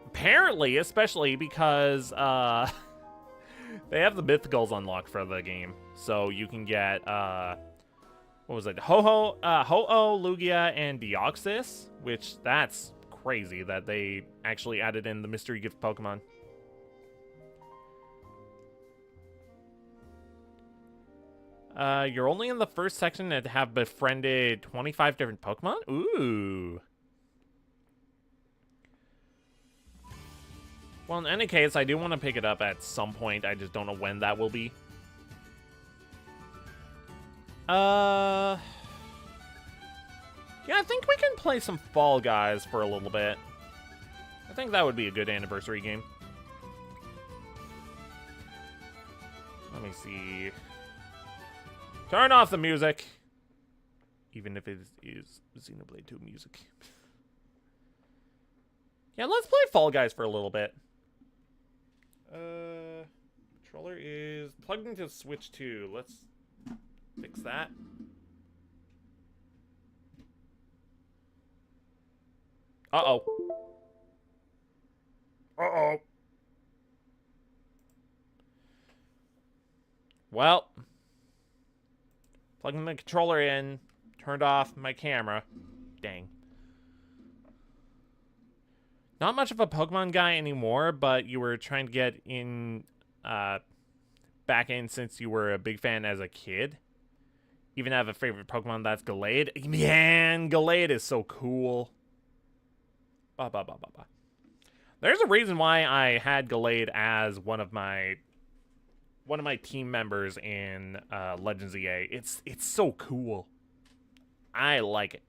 Apparently, especially because they have the mythicals unlocked for the game. So you can get, what was it? Ho-Oh, Lugia, and Deoxys, which that's crazy that they actually added in the mystery gift Pokemon. You're only in the first section and have befriended 25 different Pokemon? Ooh. Well, in any case, I do want to pick it up at some point. I just don't know when that will be. Yeah, I think we can play some Fall Guys for a little bit. I think that would be a good anniversary game. Let me see. Turn off the music. Even if it is Xenoblade 2 music. Yeah, let's play Fall Guys for a little bit. Controller is plugged into Switch 2. Let's fix that. Uh-oh. Uh-oh. Well, plugging the controller in, turned off my camera. Dang. Not much of a Pokemon guy anymore, but you were trying to get in, back in since you were a big fan as a kid. Even have a favorite Pokemon that's Gallade. Man, Gallade is so cool. There's a reason why I had Gallade as one of my team members in Legends EA. It's so cool. I like it.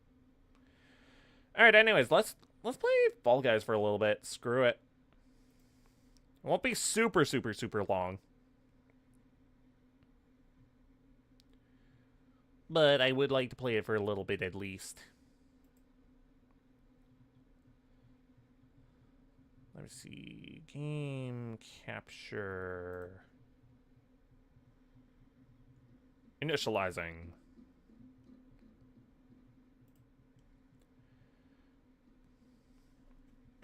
All right, anyways, let's play Fall Guys for a little bit. Screw it. It won't be super long. But I would like to play it for a little bit at least. Let me see. Game capture. Initializing.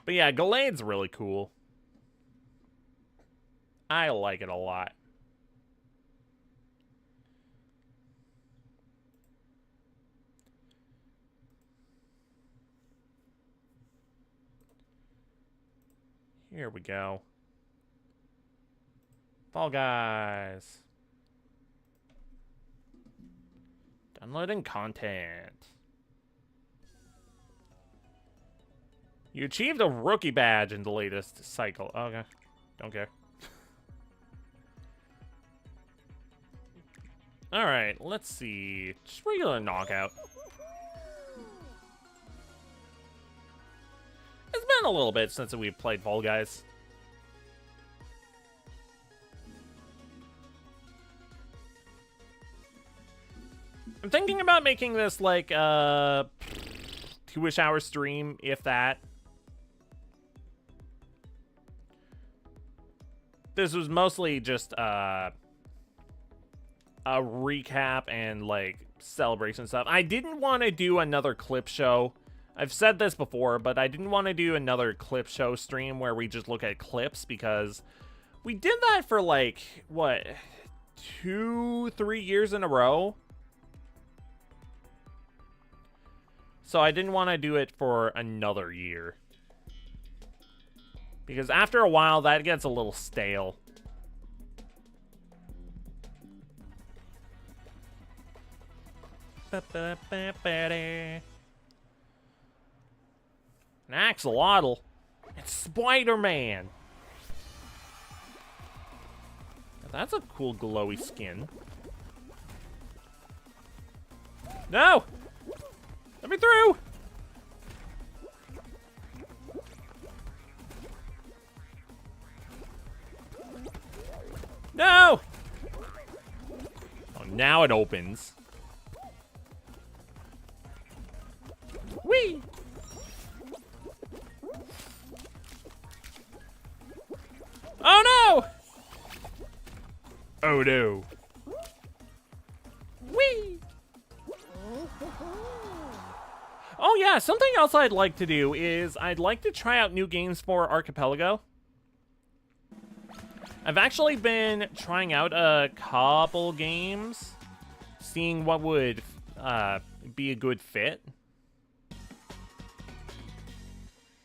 But yeah, Gallade's really cool. I like it a lot. Here we go. Fall Guys. Downloading content. You achieved a rookie badge in the latest cycle. Okay. Don't care. Alright, let's see. Just regular knockout. It's been a little bit since we've played Fall Guys. I'm thinking about making this like a 2-ish hour stream, if that. This was mostly just a recap and like celebration stuff. I didn't want to do another clip show. I've said this before, but I didn't want to do another clip show stream where we just look at clips, because We did that for like, what, 2-3 years in a row? So I didn't want to do it for another year. Because after a while, that gets a little stale. An axolotl? It's Spider-Man! That's a cool glowy skin. No! Let me through! No! Oh, now it opens. Whee! Oh no! Oh no. Whee! Oh yeah, something else I'd like to do is I'd like to try out new games for Archipelago. I've actually been trying out a couple games, seeing what would be a good fit.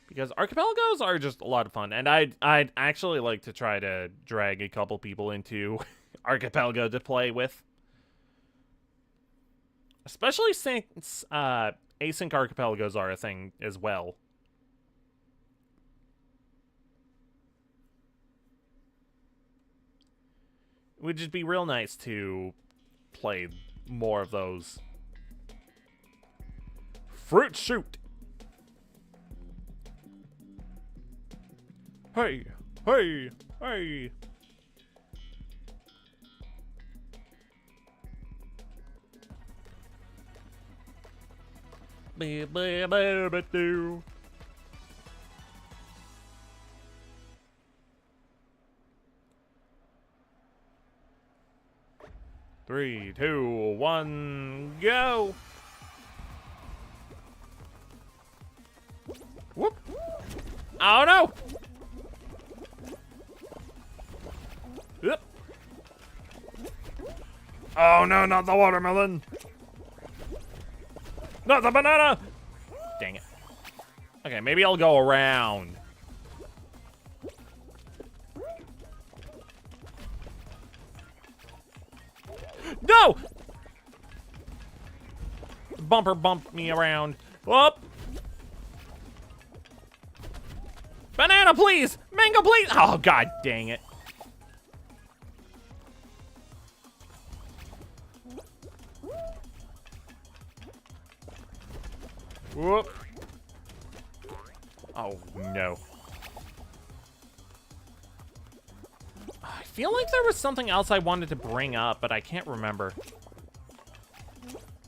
Because Archipelagos are just a lot of fun, and I'd actually like to try to drag a couple people into Archipelago to play with. Especially since async Archipelagos are a thing as well. It would just be real nice to play more of those. Fruit shoot! Hey! Hey! Hey! Ba-ba-ba-ba-doo. 3, 2, 1, go! Whoop! Oh no! Yep. Oh no, not the watermelon! Not the banana! Dang it. Okay, maybe I'll go around. No! The bumper bumped me around. Whoop! Banana, please! Mango, please! Oh, god dang it. Whoop. Oh, no. I feel like there was something else I wanted to bring up, but I can't remember.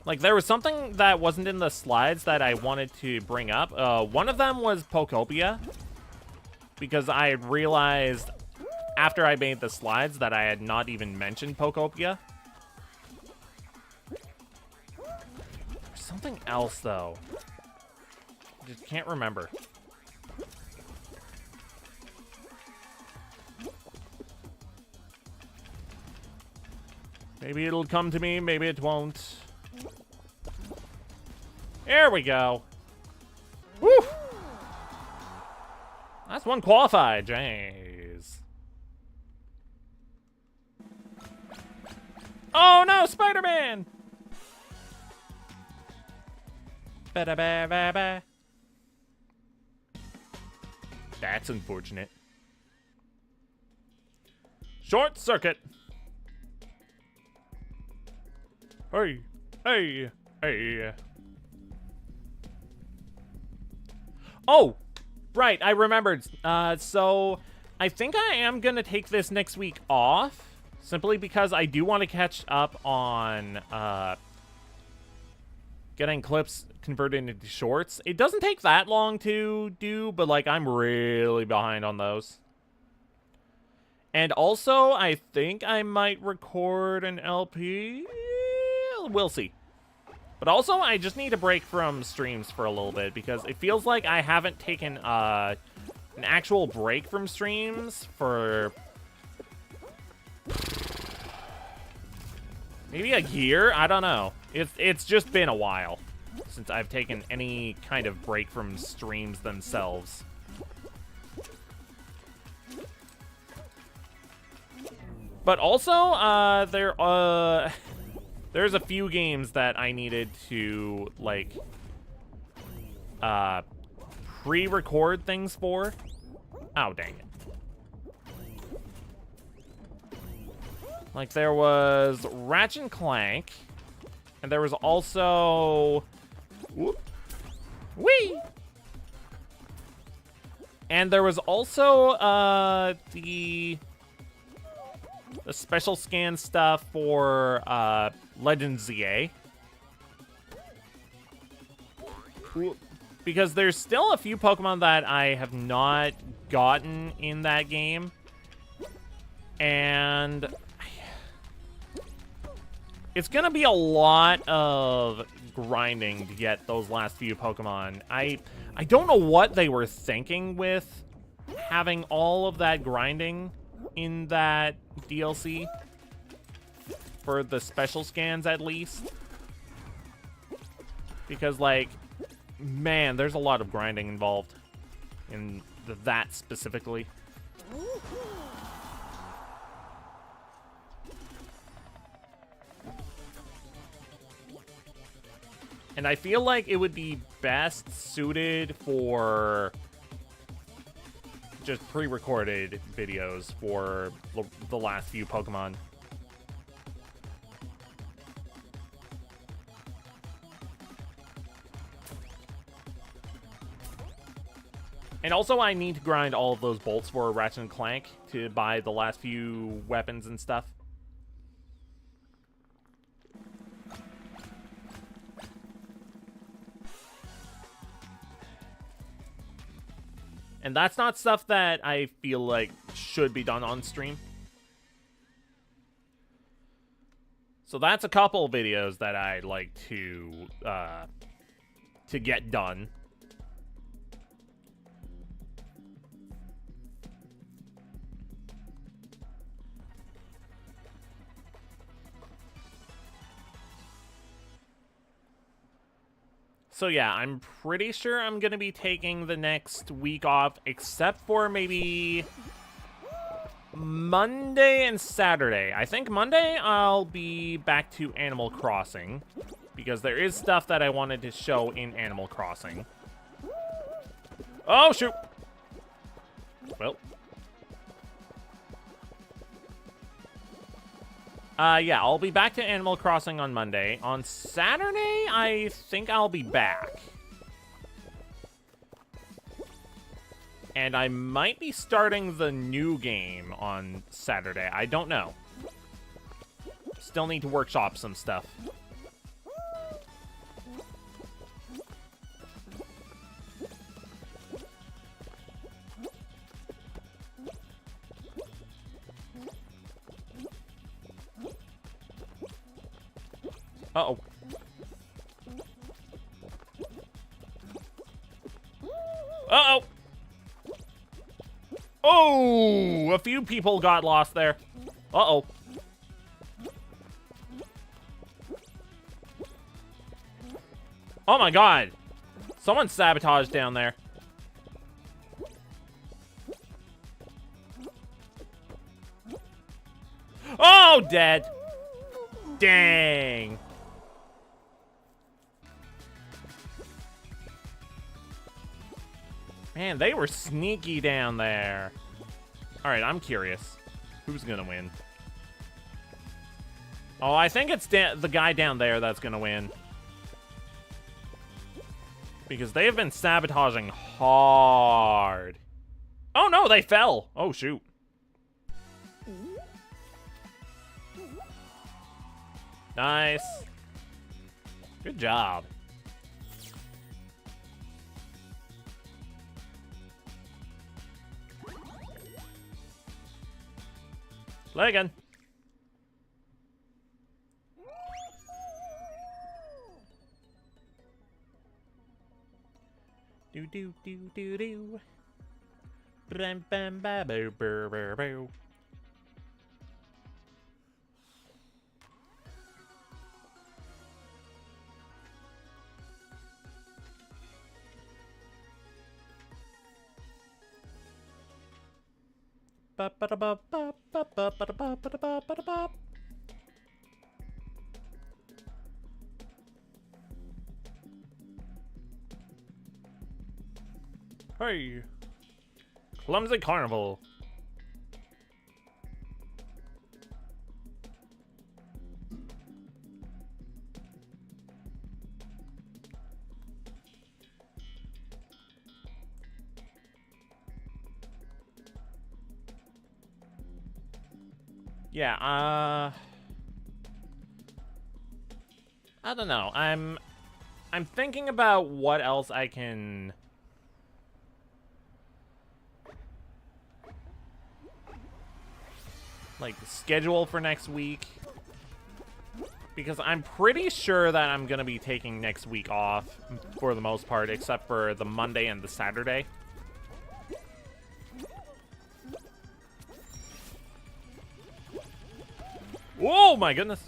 Like, there was something that wasn't in the slides that I wanted to bring up. One of them was Pokopia, because I had realized after I made the slides that I had not even mentioned Pokopia. There's something else, though. Just can't remember. Maybe it'll come to me, maybe it won't. There we go. Woo! That's one qualified, jeez. Oh no, Spider-Man! Ba-da-ba-ba-ba. That's unfortunate. Short circuit. Hey, hey, hey. Oh, right, I remembered. So I think I am gonna take this next week off, simply because I do want to catch up on getting clips converted into shorts. It doesn't take that long to do, but like I'm really behind on those. And also, I think I might record an LP. We'll see. But also, I just need a break from streams for a little bit, because it feels like I haven't taken an actual break from streams for Maybe a year? I don't know. It's just been a while since I've taken any kind of break from streams themselves. But also, there's a few games that I needed to, like, pre-record things for. Oh, dang it. Like, there was Ratchet and Clank, and there was also... Whee! And there was also, the special scan stuff for, Legend ZA. Because there's still a few Pokemon that I have not gotten in that game. And it's gonna be a lot of grinding to get those last few Pokemon. I don't know what they were thinking with having all of that grinding in that DLC. For the special scans, at least. Because, like, man, there's a lot of grinding involved in that specifically. And I feel like it would be best suited for just pre-recorded videos for the last few Pokemon. And also, I need to grind all of those bolts for Ratchet and Clank to buy the last few weapons and stuff. And that's not stuff that I feel like should be done on stream. So that's a couple videos that I'd like to get done. So yeah, I'm pretty sure I'm going to be taking the next week off, except for maybe Monday and Saturday. I think Monday I'll be back to Animal Crossing, because there is stuff that I wanted to show in Animal Crossing. Oh, shoot! Well. Yeah, I'll be back to Animal Crossing on Monday. On Saturday, I think I'll be back. And I might be starting the new game on Saturday. I don't know. Still need to workshop some stuff. Uh-oh. Uh-oh! Oh! A few people got lost there. Uh-oh. Oh my god! Someone sabotaged down there. Oh, dead! Dang! Man, they were sneaky down there. Alright, I'm curious. Who's gonna win? Oh, I think it's the guy down there that's gonna win. Because they have been sabotaging hard. Oh no, they fell! Oh shoot. Nice. Good job. Play again. Do do do do do. Bam bam ba boo boo boo boo. Hey, clumsy carnival. Yeah, I don't know. I'm thinking about what else I can like schedule for next week, because I'm pretty sure that I'm gonna be taking next week off for the most part, except for the Monday and the Saturday. Oh my goodness.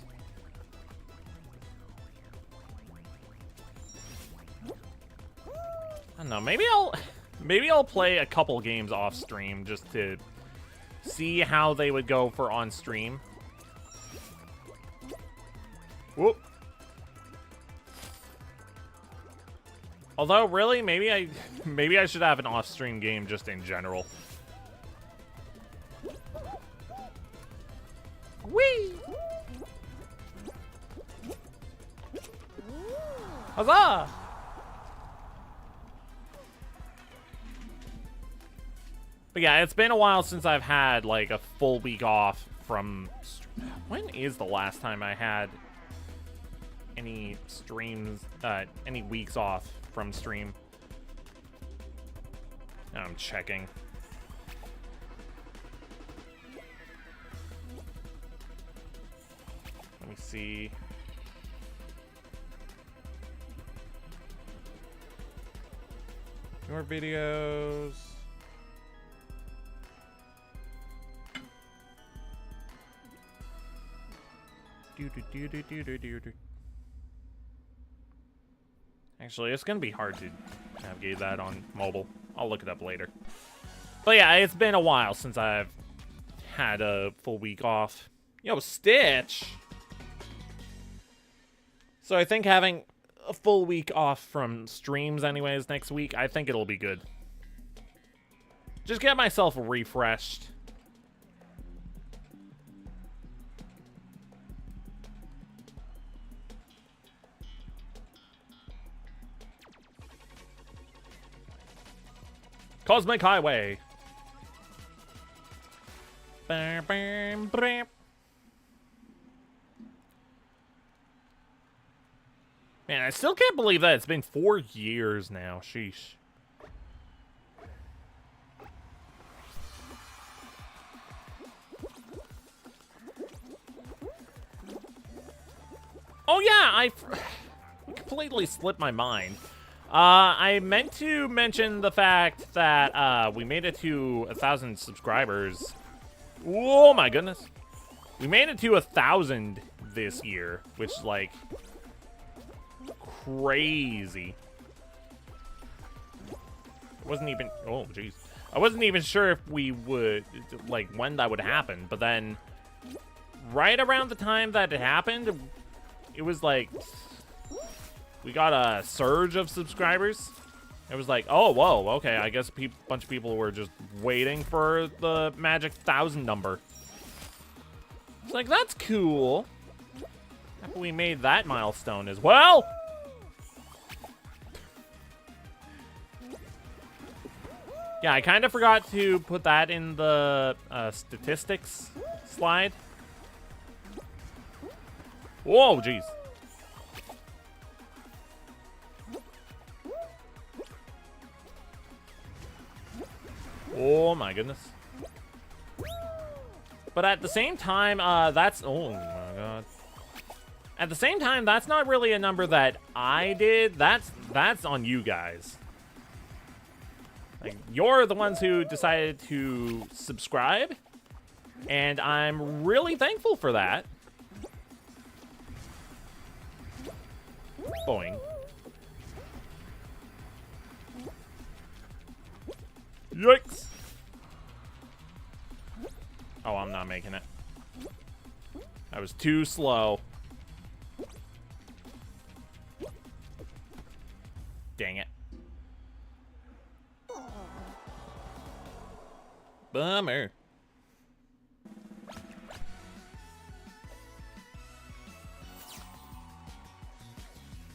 I don't know, maybe I'll play a couple games off stream just to see how they would go for on stream. Whoop. Although really, maybe I should have an off-stream game just in general. Whee! Huzzah! But yeah, it's been a while since I've had like a full week off from... When is the last time I had any streams, any weeks off from stream? Now I'm checking. Let me see. More videos. Actually, it's gonna be hard to navigate that on mobile. I'll look it up later. But yeah, it's been a while since I've had a full week off. Yo, Stitch! So I think having a full week off from streams anyways next week, I think it'll be good. Just get myself refreshed. Cosmic Highway. Bam, bam, bam. Man, I still can't believe that it's been 4 years now. Sheesh. Oh yeah, I completely slipped my mind. I meant to mention the fact that we made it to 1,000 subscribers. Oh my goodness. We made it to 1,000 this year, which is like crazy. I wasn't even, oh jeez. I wasn't even sure if we would, like, when that would happen, but then right around the time that it happened, it was like, we got a surge of subscribers. It was like, oh, whoa, okay, I guess a bunch of people were just waiting for the magic 1,000 number. It's like, that's cool. We made that milestone as well. Yeah, I kind of forgot to put that in the statistics slide. Whoa, jeez. Oh my goodness. But at the same time, that's, oh my god. At the same time, that's not really a number that I did. That's on you guys. Like, you're the ones who decided to subscribe, and I'm really thankful for that. Boing. Yikes. Oh, I'm not making it. I was too slow. Dang it. Bummer.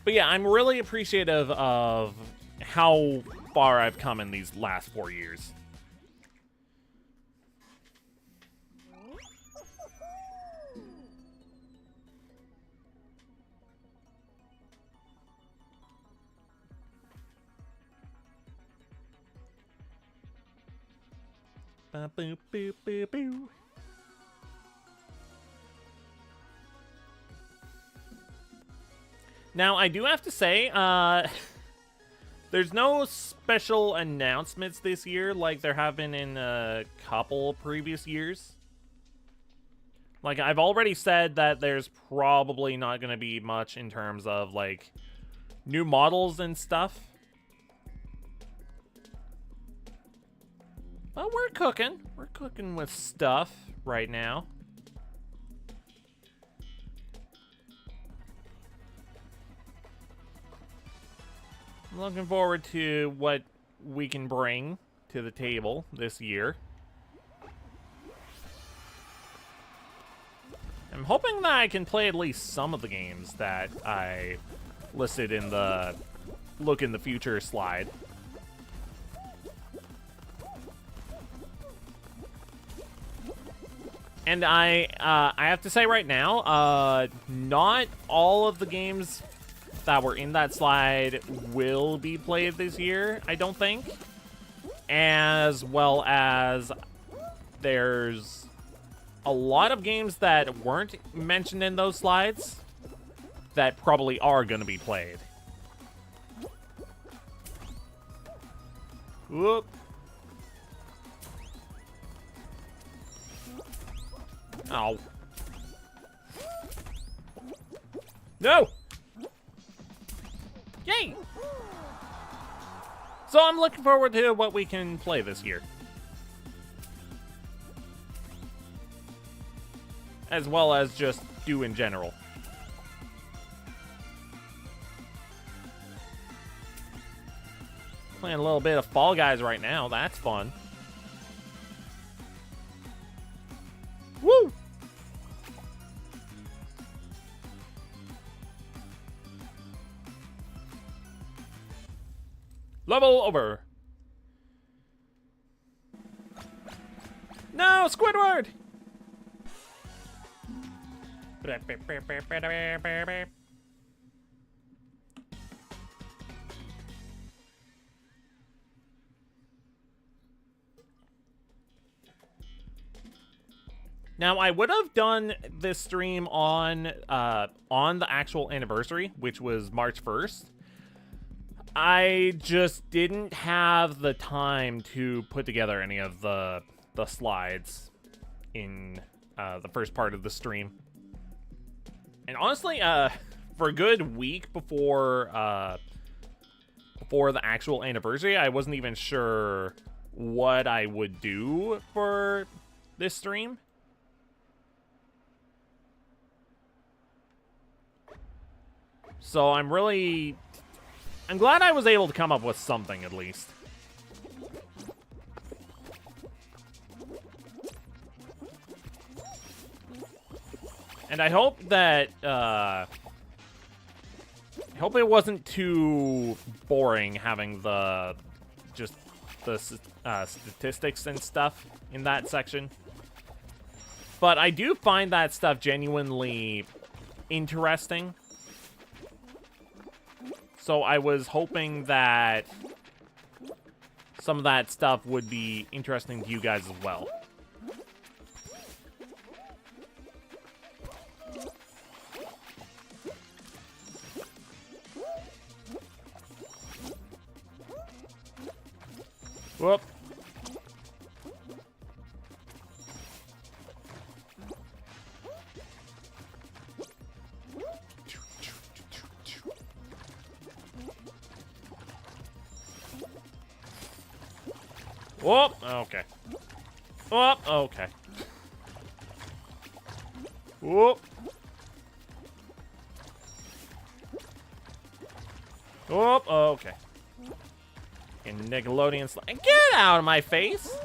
But yeah, I'm really appreciative of how far I've come in these last 4 years. Ba boo boo boo boo. Now, I do have to say, there's no special announcements this year like there have been in a couple previous years. Like, I've already said that there's probably not going to be much in terms of, like, new models and stuff. But we're cooking. We're cooking with stuff right now. I'm looking forward to what we can bring to the table this year. I'm hoping that I can play at least some of the games that I listed in the Look in the Future slide. And I have to say right now, not all of the games that were in that slide will be played this year, I don't think. As well as there's a lot of games that weren't mentioned in those slides that probably are going to be played. Whoop. Oh. No! Yay! So I'm looking forward to what we can play this year. As well as just do in general. Playing a little bit of Fall Guys right now. That's fun. Woo! Level over. No, Squidward! Now, I would have done this stream on the actual anniversary, which was March 1st. I just didn't have the time to put together any of the slides in the first part of the stream. And honestly, for a good week before the actual anniversary, I wasn't even sure what I would do for this stream. So I'm glad I was able to come up with something at least. And I hope that, I hope it wasn't too boring having the statistics and stuff in that section. But I do find that stuff genuinely interesting. So I was hoping that some of that stuff would be interesting to you guys as well. Whoop. Whoop, okay. Whoop, okay. Whoop. Whoop. Oh, okay. And Nickelodeon slide. Get out of my face.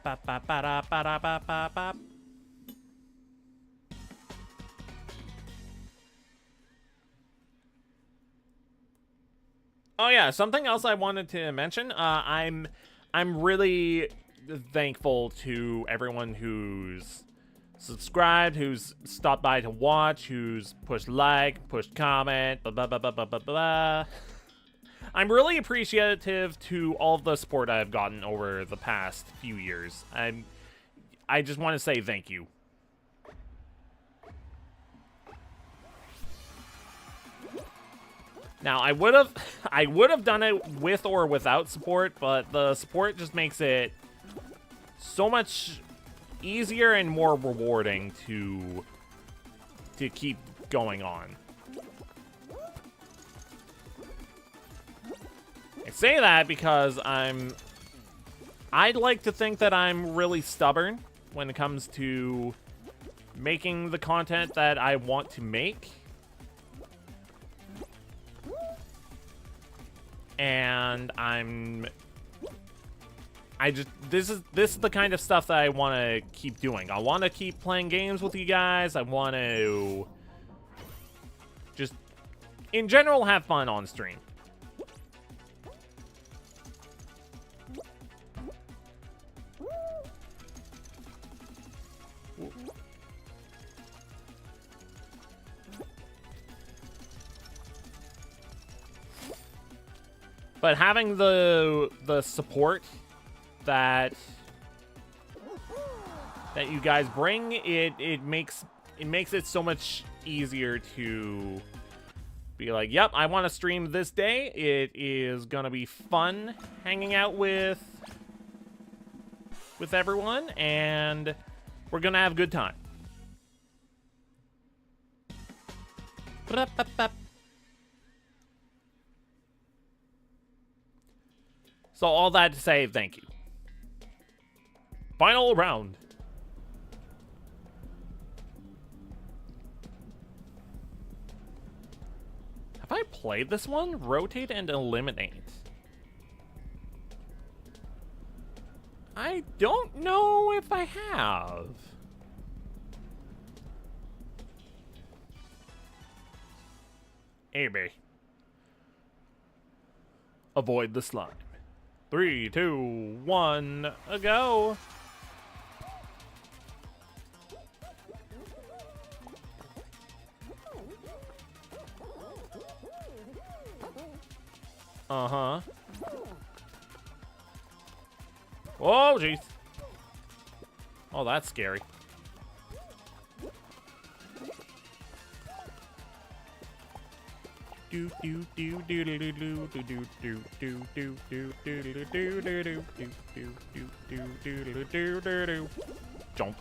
Ba ba ba da ba da ba ba ba. Oh yeah, something else I wanted to mention. I'm really thankful to everyone who's subscribed, who's stopped by to watch, who's pushed like, pushed comment, blah blah blah blah blah blah blah. I'm really appreciative to all of the support I've gotten over the past few years. I just want to say thank you. Now, I would have done it with or without support, but the support just makes it so much easier and more rewarding to keep going on. I say that because I'd like to think that I'm really stubborn when it comes to making the content that I want to make. And this is the kind of stuff that I want to keep doing. I want to keep playing games with you guys. I want to just, in general, have fun on stream. But having the support that you guys bring, it makes it so much easier to be like, yep, I want to stream this day. It is gonna be fun hanging out with everyone, and we're gonna have a good time. So all that to say, thank you. Final round. Have I played this one? Rotate and eliminate. I don't know if I have. Maybe. Avoid the slime. 3, 2, 1, go. Uh-huh. Oh, jeez. Oh, that's scary. Do do do do do do do do do do do do do do do do do do do do. Jump.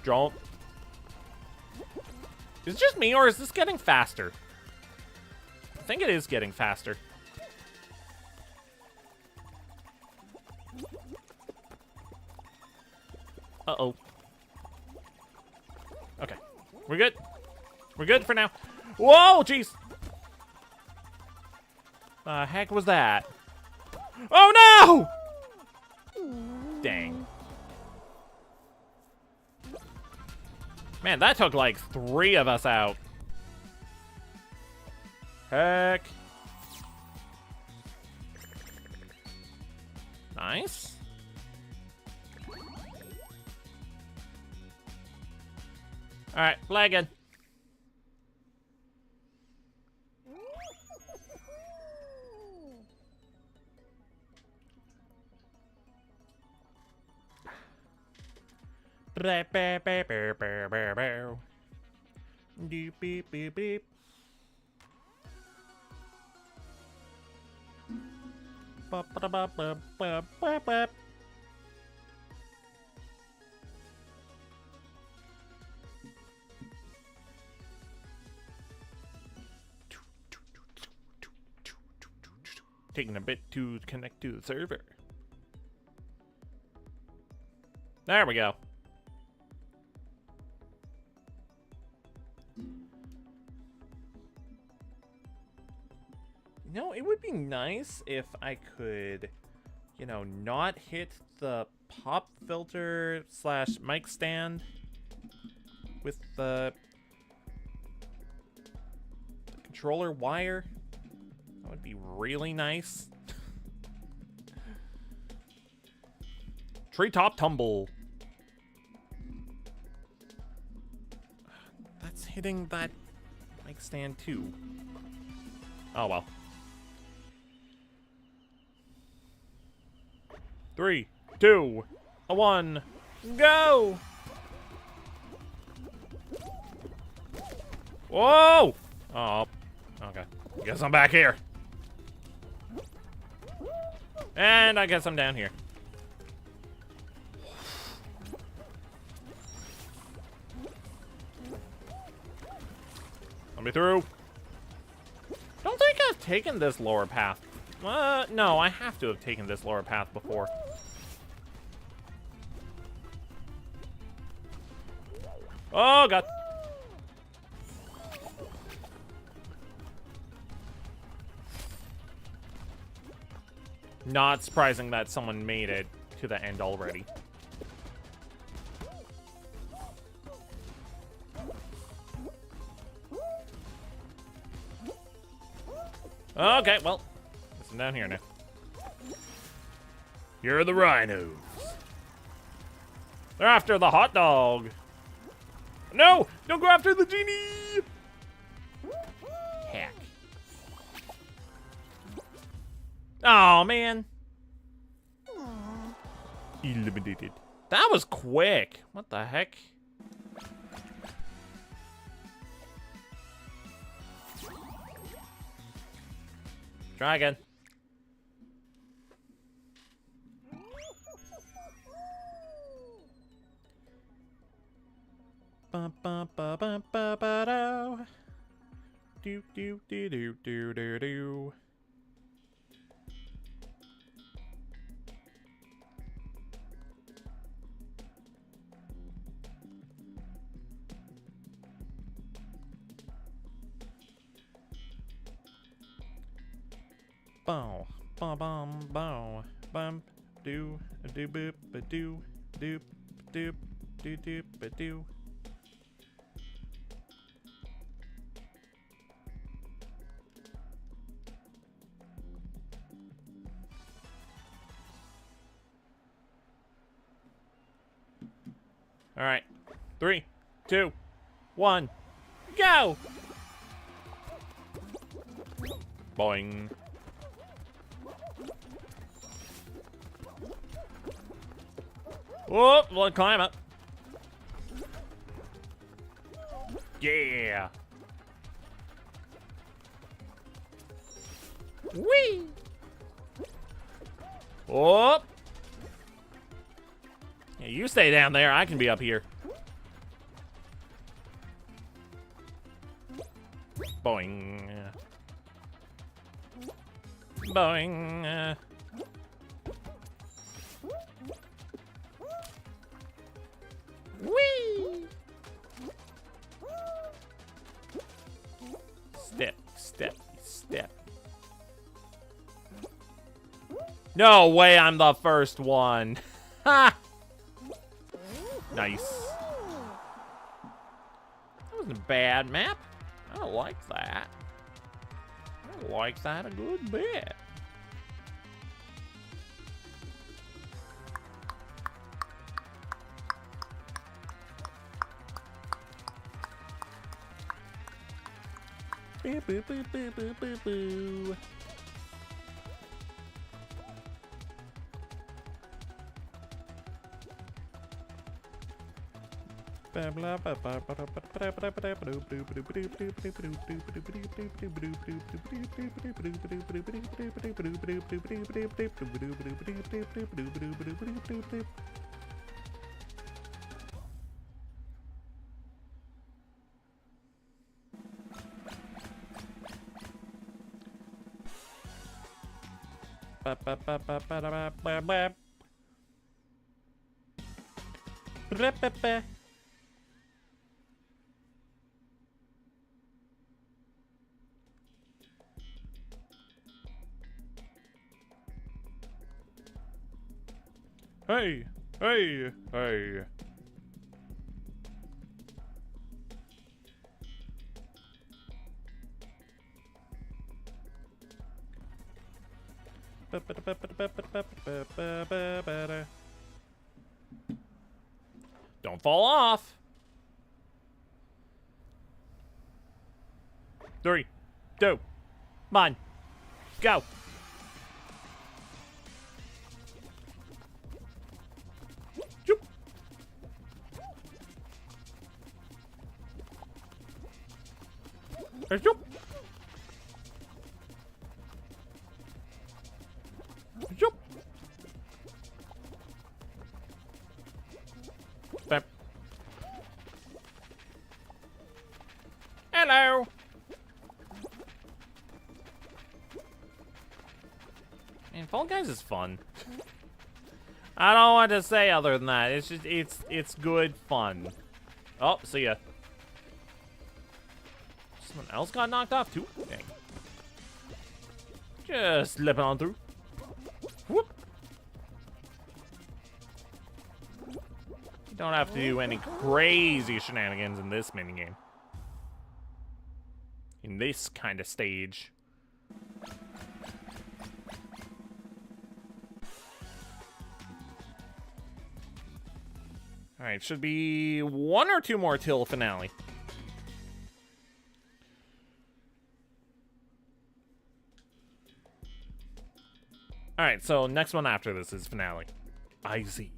Jump. Is it just me, or is this getting faster? I think it is getting faster. Uh-oh. Okay. We're good. We're good for now. Whoa, jeez. The heck was that? Oh no! Dang. Man, that took like 3 of us out. Heck. Nice. Alright, play again. Beep, beep, beep, beep, beep, beep. Beep, beep, beep, beep. Bop, bop, bop, bop, bop, bop, bop. taking a bit to connect to the server. There we go. You know, it would be nice if I could, you know, not hit the pop filter / mic stand with the controller wire. That would be really nice. Treetop tumble. That's hitting that mic stand too. Oh well. 3, 2, 1, go! Whoa! Oh, okay. Guess I'm back here. And I guess I'm down here. Let me through. Don't think I've taken this lower path. No, I have to have taken this lower path before. Oh, God. Not surprising that someone made it to the end already. Okay, well, listen down here now. You're the rhinos. They're after the hot dog. No! Don't go after the genie! Heck. Oh, man. Eliminated. That was quick. What the heck? Try again. Bum bum ba bum ba ba do. Do do do do do do do. Bow, bum bum bow, bum do a do boop a do doop doop do doop a do. All right, 3, 2, 1, go! Boing. Whoop, we'll climb up. Yeah. Whee! Whoop. Yeah, you stay down there. I can be up here. Boing. Boing. Whee! Step, step, step. No way I'm the first one. Ha! Nice. That wasn't a bad map. I like that. I like that a good bit. Boo, boo, boo, boo, boo, boo, boo. Hey, hey, hey. Don't fall off. 3, 2, 1, go. Joop. Joop. Joop. Bam. Hello. Man, Fall Guys is fun. I don't know what to say other than that. It's just it's good fun. Oh, see ya. Someone else got knocked off too? Dang. Just slipping on through. Whoop. You don't have to do any crazy shenanigans in this minigame. In this kind of stage. Alright, should be 1 or 2 more till finale. Alright, so next one after this is finale. IZ.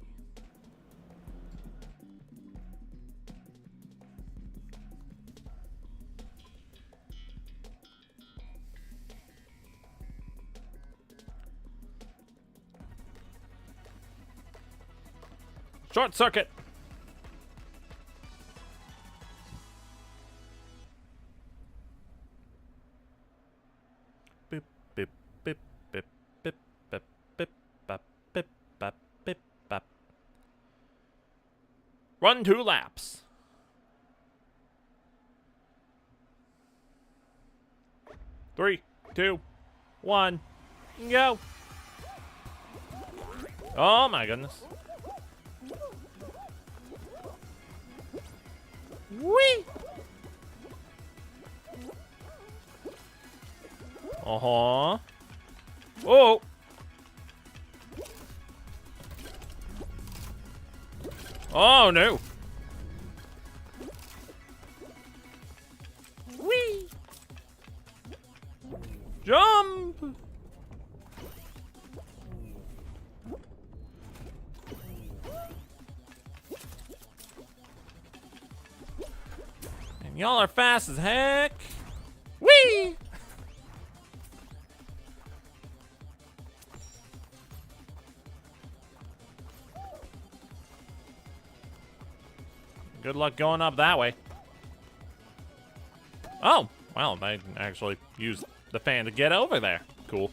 Short circuit. Bip, bip, bip, bip, bip, bip, bip, bop, bip, bop, bip, bop. Run 2 laps. 3, 2, 1, go. Oh my goodness. Whee! Uh-huh. Oh! Oh, no. Whee! Jump! And y'all are fast as heck. Whee! Good luck going up that way. Oh, well, I actually used the fan to get over there. Cool.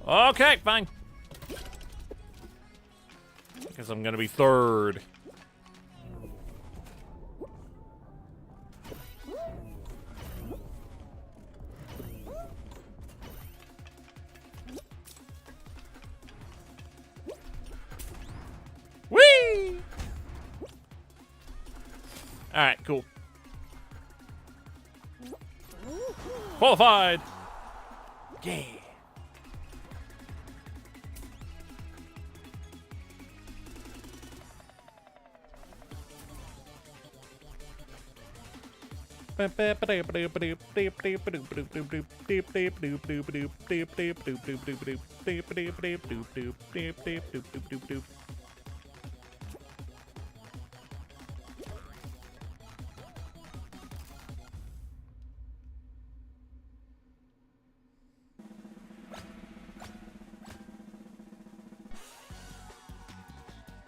Okay, fine. Guess I'm gonna be 3rd. Whee! Alright, cool. Qualified! Yeah!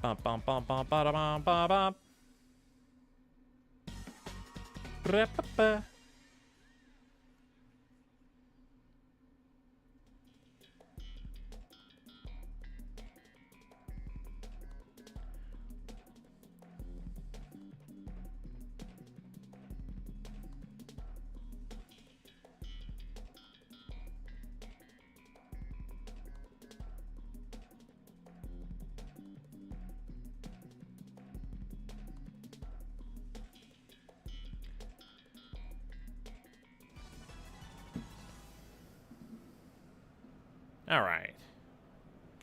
Bum bum bum bum ba bum ba bum. All right.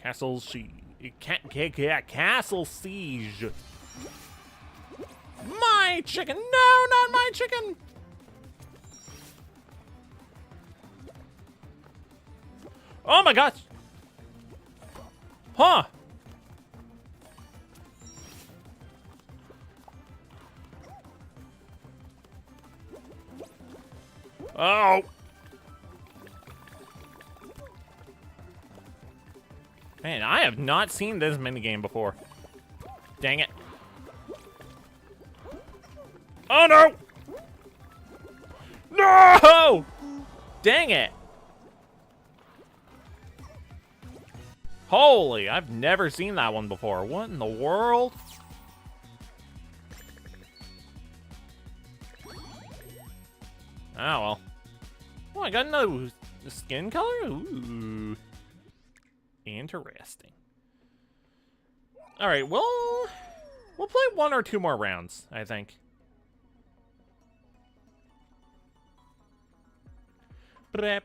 Castle siege. Castle siege. My chicken! No, not my chicken! Oh my gosh! Huh! Oh! Man, I have not seen this minigame before. Dang it. Oh no! No! Dang it. Holy, I've never seen that one before. What in the world? Oh well. Oh, I got another skin color? Ooh. Interesting. Alright, we'll play 1 or 2 more rounds, I think. I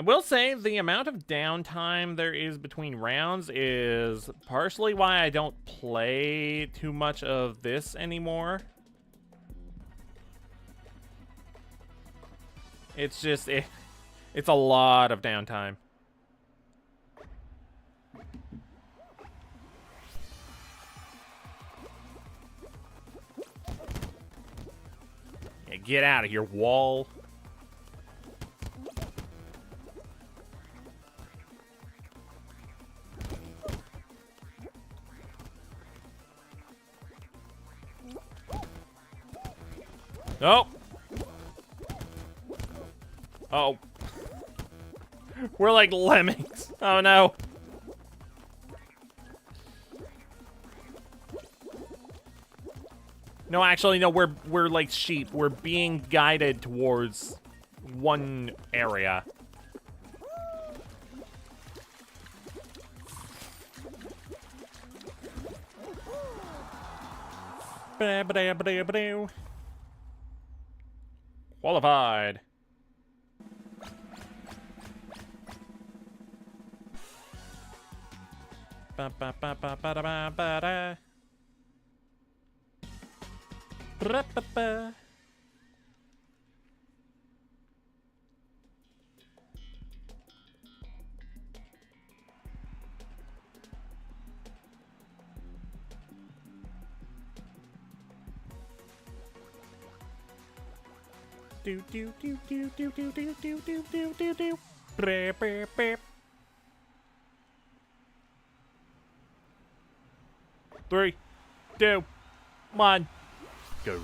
will say the amount of downtime there is between rounds is partially why I don't play too much of this anymore. It's just, it's a lot of downtime. Yeah, get out of here, wall. Oh. Oh. We're like lemmings. Oh no. No, actually, no, we're like sheep. We're being guided towards one area. Qualified. Ba ba ba ba ba da ba ba da. Ba ba ba. Do do do do do do do do do do do do. Beep beep beep. 3, 2, 1, go.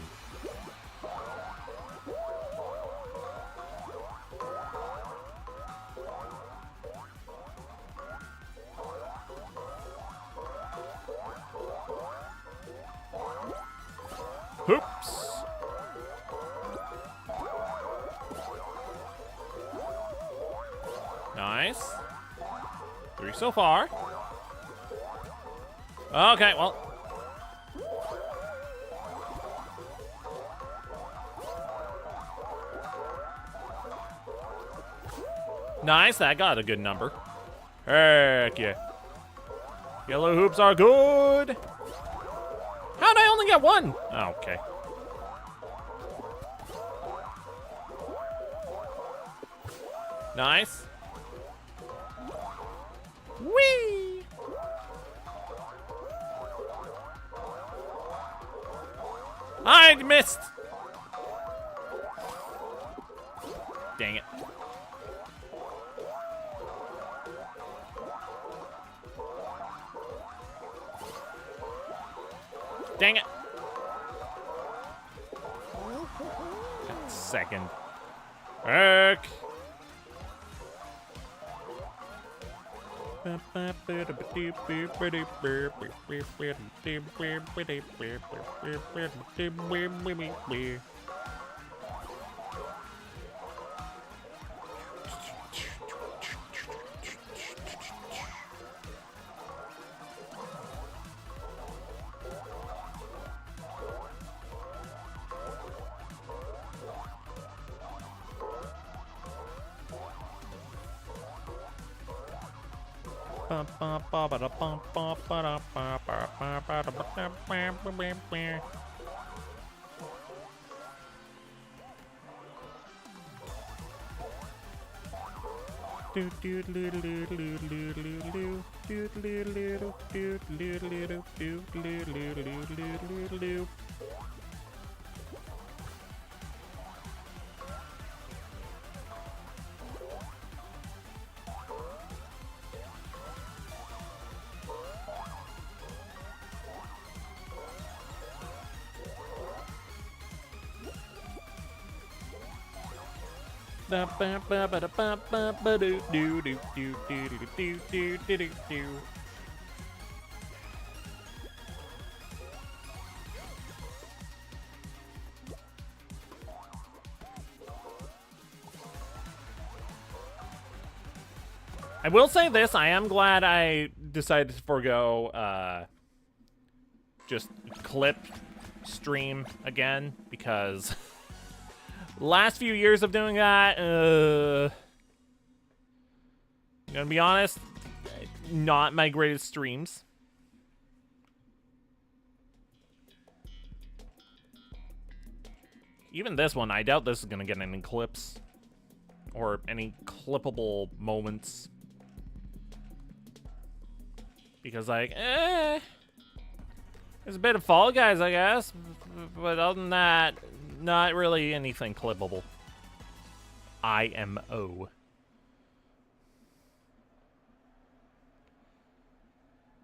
Oops. Nice. 3 so far. Okay, well. Nice, that got a good number. Heck yeah. Yellow hoops are good. How'd I only get 1? Oh, okay. Nice. Whee! I missed! Dang it. Dang it. Got second. Heck. I will say this, I am glad I decided to forego just clip stream again, because last few years of doing that, gonna be honest, not my greatest streams. Even this one, I doubt this is gonna get any clips or any clippable moments. Because, like, there's a bit of Fall Guys, I guess. But other than that, not really anything clippable. IMO.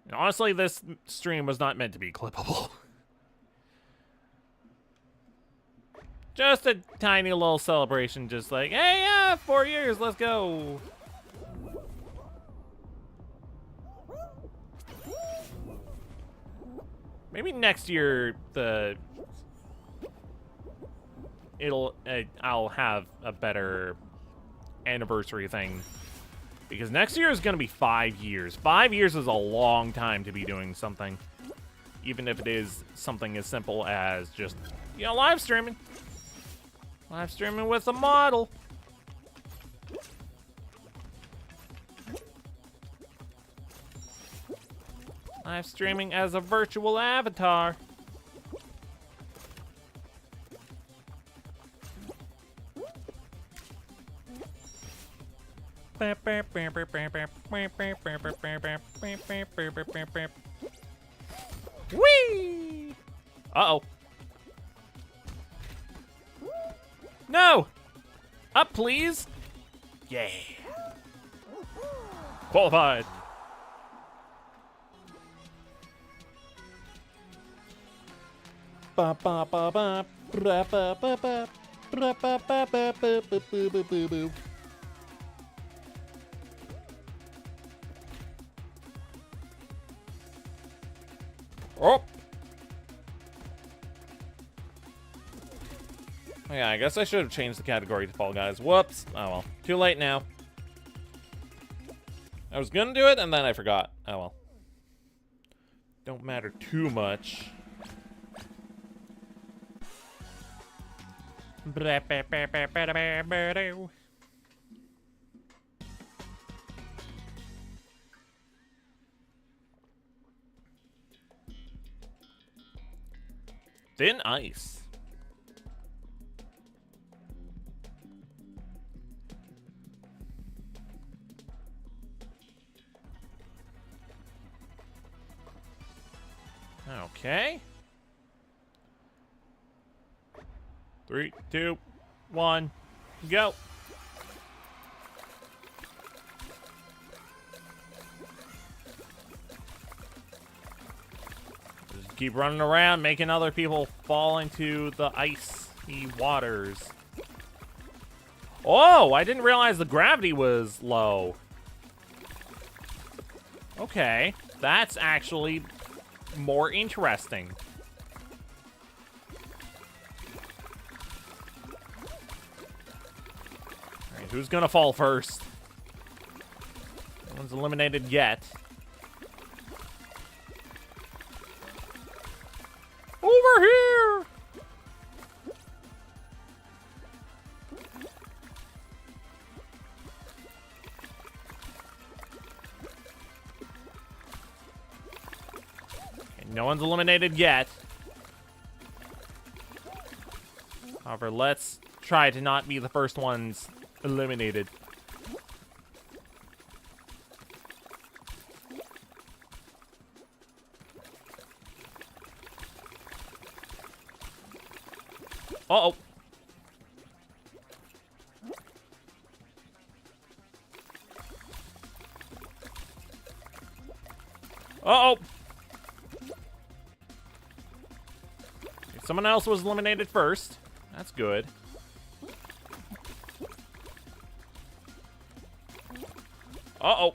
And honestly, this stream was not meant to be clippable. Just a tiny little celebration, just like, hey, yeah, 4 years, let's go. Maybe next year I'll have a better anniversary thing, because next year is gonna be 5 years. 5 years is a long time to be doing something, even if it is something as simple as just, you know, live streaming with a model. Live streaming as a virtual avatar. Whee! Uh-oh. No! Up, please! Yeah. Qualified. Ba ba ba ba ba ba ba ba ba ba ba ba ba ba ba. Oh. Yeah, I guess I should have changed the category to Fall Guys. Whoops. Oh well. Too late now. I was gonna do it and then I forgot. Oh well. Don't matter too much. Thin ice. Okay. 3, 2, 1, go. Just keep running around, making other people fall into the icy waters. Oh, I didn't realize the gravity was low. Okay, that's actually more interesting. Alright, who's gonna fall first? No one's eliminated yet. Over here! one's eliminated yet. However, let's try to not be the first ones eliminated. Uh-oh. Uh-oh. Someone else was eliminated first. That's good. Uh-oh.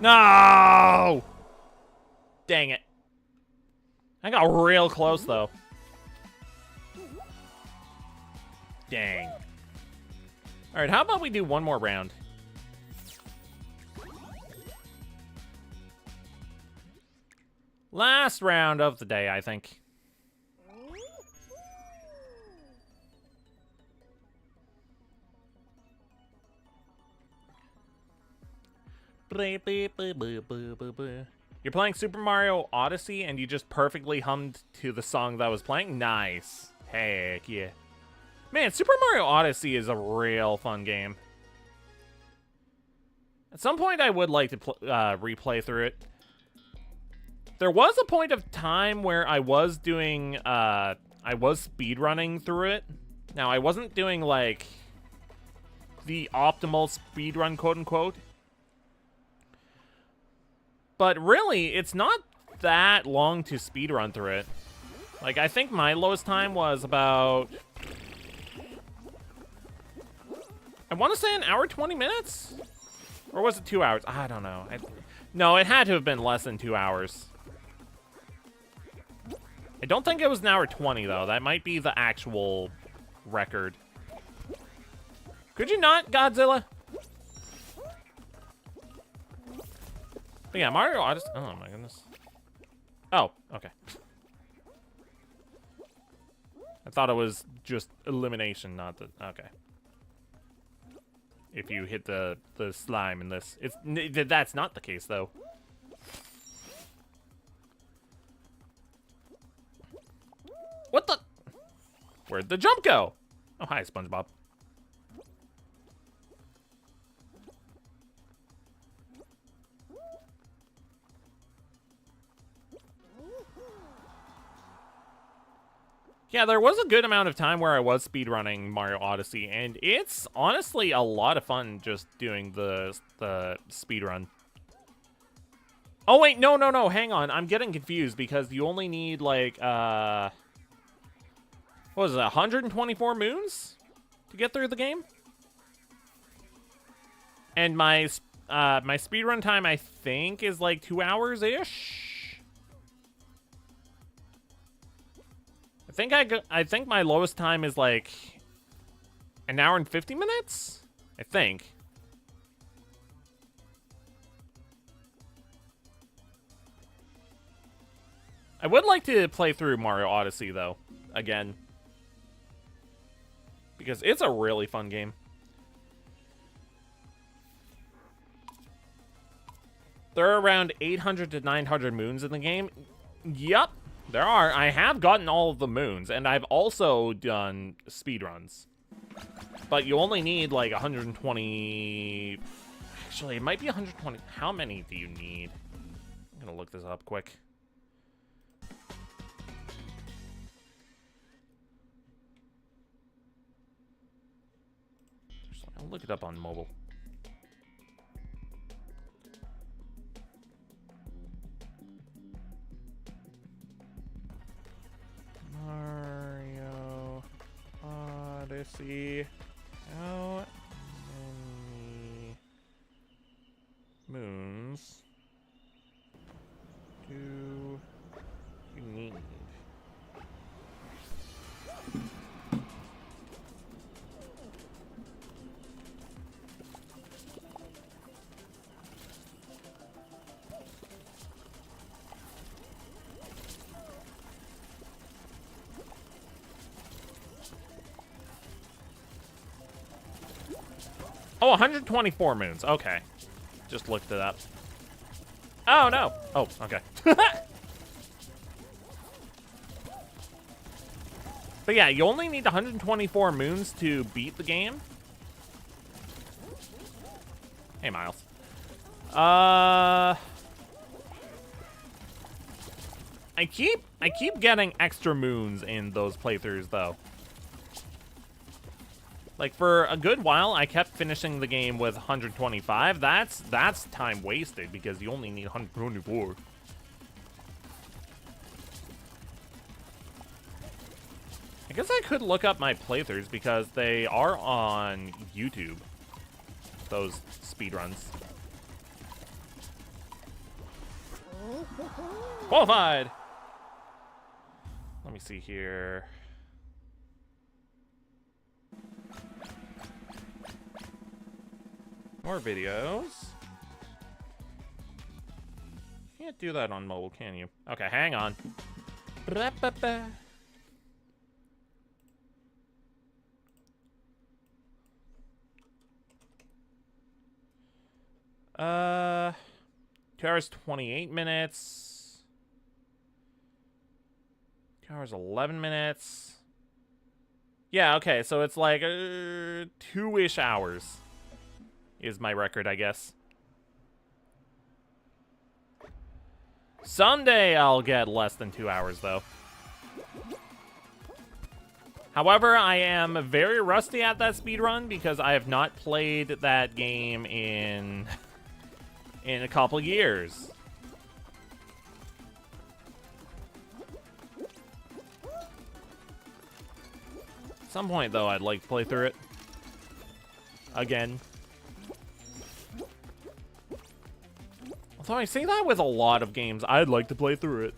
No! Dang it. I got real close, though. Dang. Alright, how about we do one more round? Last round of the day, I think. You're playing Super Mario Odyssey and you just perfectly hummed to the song that was playing? Nice. Heck yeah. Man, Super Mario Odyssey is a real fun game. At some point, I would like to replay through it. There was a point of time where I was doing, I was speedrunning through it. Now, I wasn't doing, like, the optimal speedrun, quote-unquote. But really, it's not that long to speedrun through it. Like, I think my lowest time was about... I want to say an hour, 20 minutes? Or was it 2 hours? I don't know. No, it had to have been less than 2 hours. I don't think it was an hour 20, though. That might be the actual record. Could you not, Godzilla? But yeah, Mario Odyssey... Oh, my goodness. Oh, okay. I thought it was just elimination, not the... Okay. If you hit the slime in this. That's not the case, though. What the... Where'd the jump go? Oh, hi, SpongeBob. Yeah, there was a good amount of time where I was speedrunning Mario Odyssey, and it's honestly a lot of fun just doing the speedrun. Oh, wait, no, hang on. I'm getting confused because you only need, like, what was it, 124 moons to get through the game? And my speedrun time, I think, is like 2 hours-ish? I think my lowest time is like an hour and 50 minutes? I think. I would like to play through Mario Odyssey, though, again. Because it's a really fun game. There are around 800 to 900 moons in the game. Yup. There are. I have gotten all of the moons, and I've also done speedruns. But you only need, like, 120... Actually, it might be 120. How many do you need? I'm gonna look this up quick. I'll look it up on mobile. Mario Odyssey. How many moons do you need? Oh, 124 moons. Okay. Just looked it up. Oh, no. Oh, okay. But yeah, you only need 124 moons to beat the game. Hey, Miles. I keep getting extra moons in those playthroughs, though. Like, for a good while, I kept finishing the game with 125. That's time wasted, because you only need 124. I guess I could look up my playthroughs, because they are on YouTube. Those speedruns. Qualified! Let me see here. More videos. Can't do that on mobile, can you? Okay, hang on. Uh, 2 hours 28 minutes. 2 hours 11 minutes. Yeah, okay, so it's like 2-ish hours is my record, I guess. Someday I'll get less than 2 hours, though. However, I am very rusty at that speedrun because I have not played that game in a couple years. At some point, though, I'd like to play through it again. Although I say that with a lot of games, I'd like to play through it.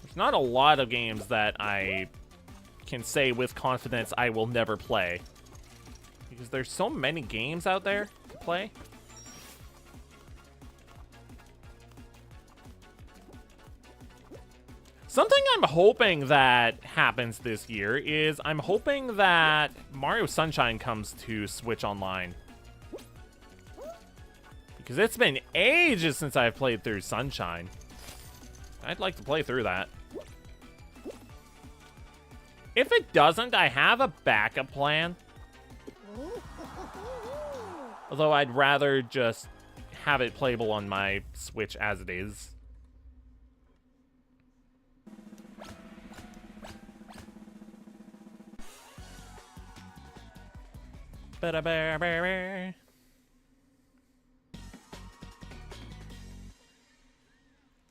There's not a lot of games that I can say with confidence I will never play. Because there's so many games out there to play. Something I'm hoping that happens this year is I'm hoping that Mario Sunshine comes to Switch Online. Because it's been ages since I've played through Sunshine. I'd like to play through that. If it doesn't, I have a backup plan. Although I'd rather just have it playable on my Switch as it is.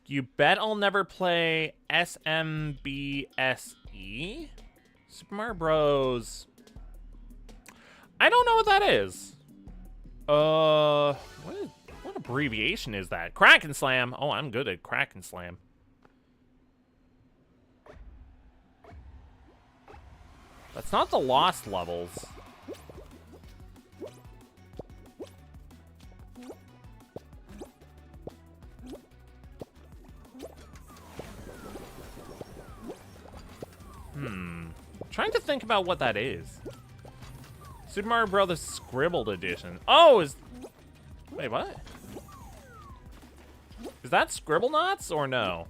You bet I'll never play SMBSE? Super Mario Bros. I don't know what that is. What abbreviation is that? Crack and Slam. Oh, I'm good at Crack and Slam. That's not the Lost levels. Trying to think about what that is. Super Mario Brothers Scribbled Edition. Oh, wait, what? Is that Scribblenauts or no?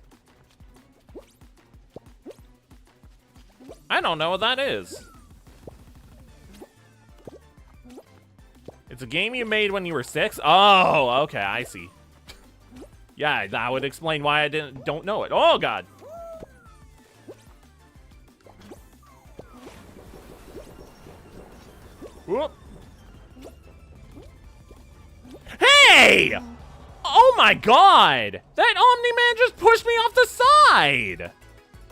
I don't know what that is. It's a game you made when you were 6? Oh, okay, I see. Yeah, that would explain why I don't know it. Oh, God. Whoop. Hey! Oh my God! That Omni-Man just pushed me off the side!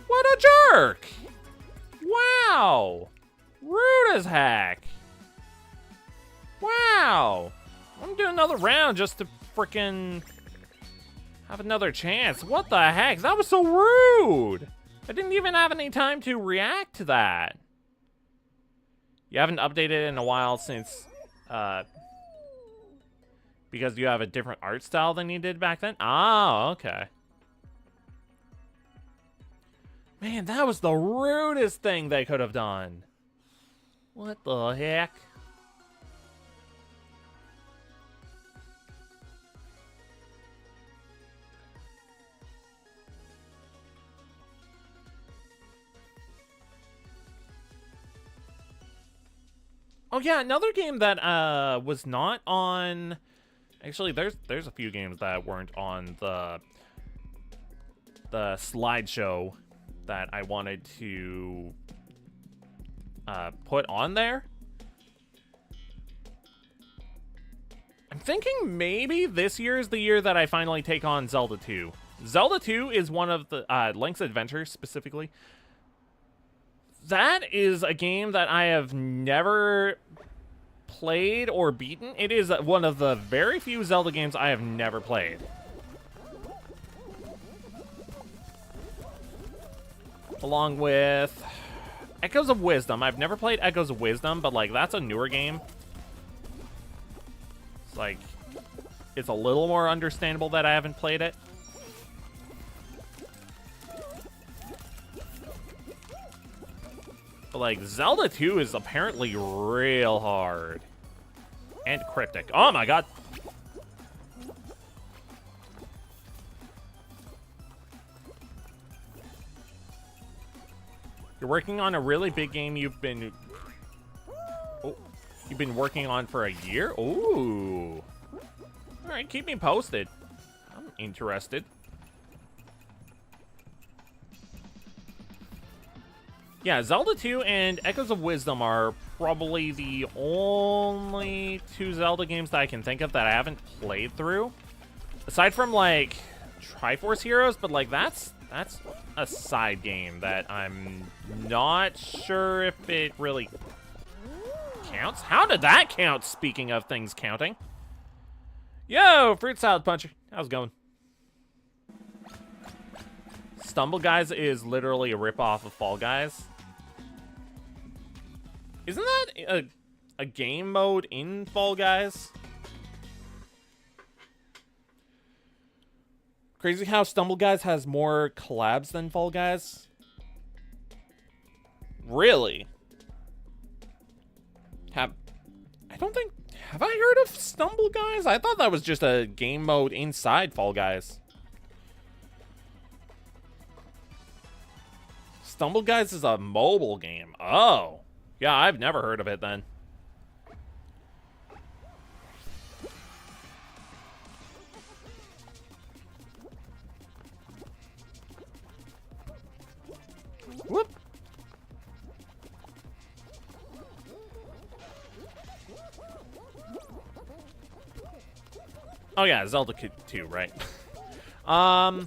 What a jerk! Wow! Rude as heck! Wow! I'm doing another round just to frickin' have another chance. What the heck? That was so rude! I didn't even have any time to react to that. You haven't updated in a while since, because you have a different art style than you did back then? Oh, okay. Man, that was the rudest thing they could have done. What the heck? Oh yeah, another game that was not on. Actually, there's a few games that weren't on the slideshow that I wanted to put on there. I'm thinking maybe this year is the year that I finally take on Zelda 2. Zelda 2 is one of the Link's Adventure specifically. That is a game that I have never played or beaten. It is one of the very few Zelda games I have never played. Along with Echoes of Wisdom. I've never played Echoes of Wisdom, but like that's a newer game. It's like it's a little more understandable that I haven't played it. But like Zelda 2 is apparently real hard. And cryptic. Oh my god. You're working on a really big game you've been working on for a year? Ooh. Alright, keep me posted. I'm interested. Yeah, Zelda 2 and Echoes of Wisdom are probably the only two Zelda games that I can think of that I haven't played through. Aside from, like, Triforce Heroes, but, like, that's a side game that I'm not sure if it really counts. How did that count, speaking of things counting? Yo, Fruit Salad Puncher. How's it going? Stumble Guys is literally a ripoff of Fall Guys. Isn't that a game mode in Fall Guys? Crazy how Stumble Guys has more collabs than Fall Guys. Really? Have I heard of Stumble Guys? I thought that was just a game mode inside Fall Guys. Stumble Guys is a mobile game. Oh. Yeah, I've never heard of it then. Whoop. Oh yeah, Zelda 2, right? I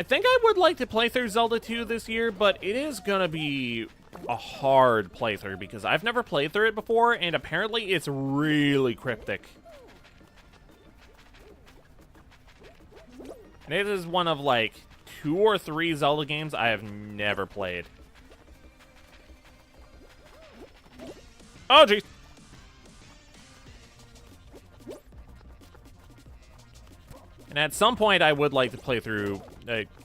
think I would like to play through Zelda 2 this year, but it is gonna be a hard playthrough because I've never played through it before, and apparently it's really cryptic. And it is one of like 2 or 3 Zelda games I have never played. Oh, jeez. And at some point, I would like to play through...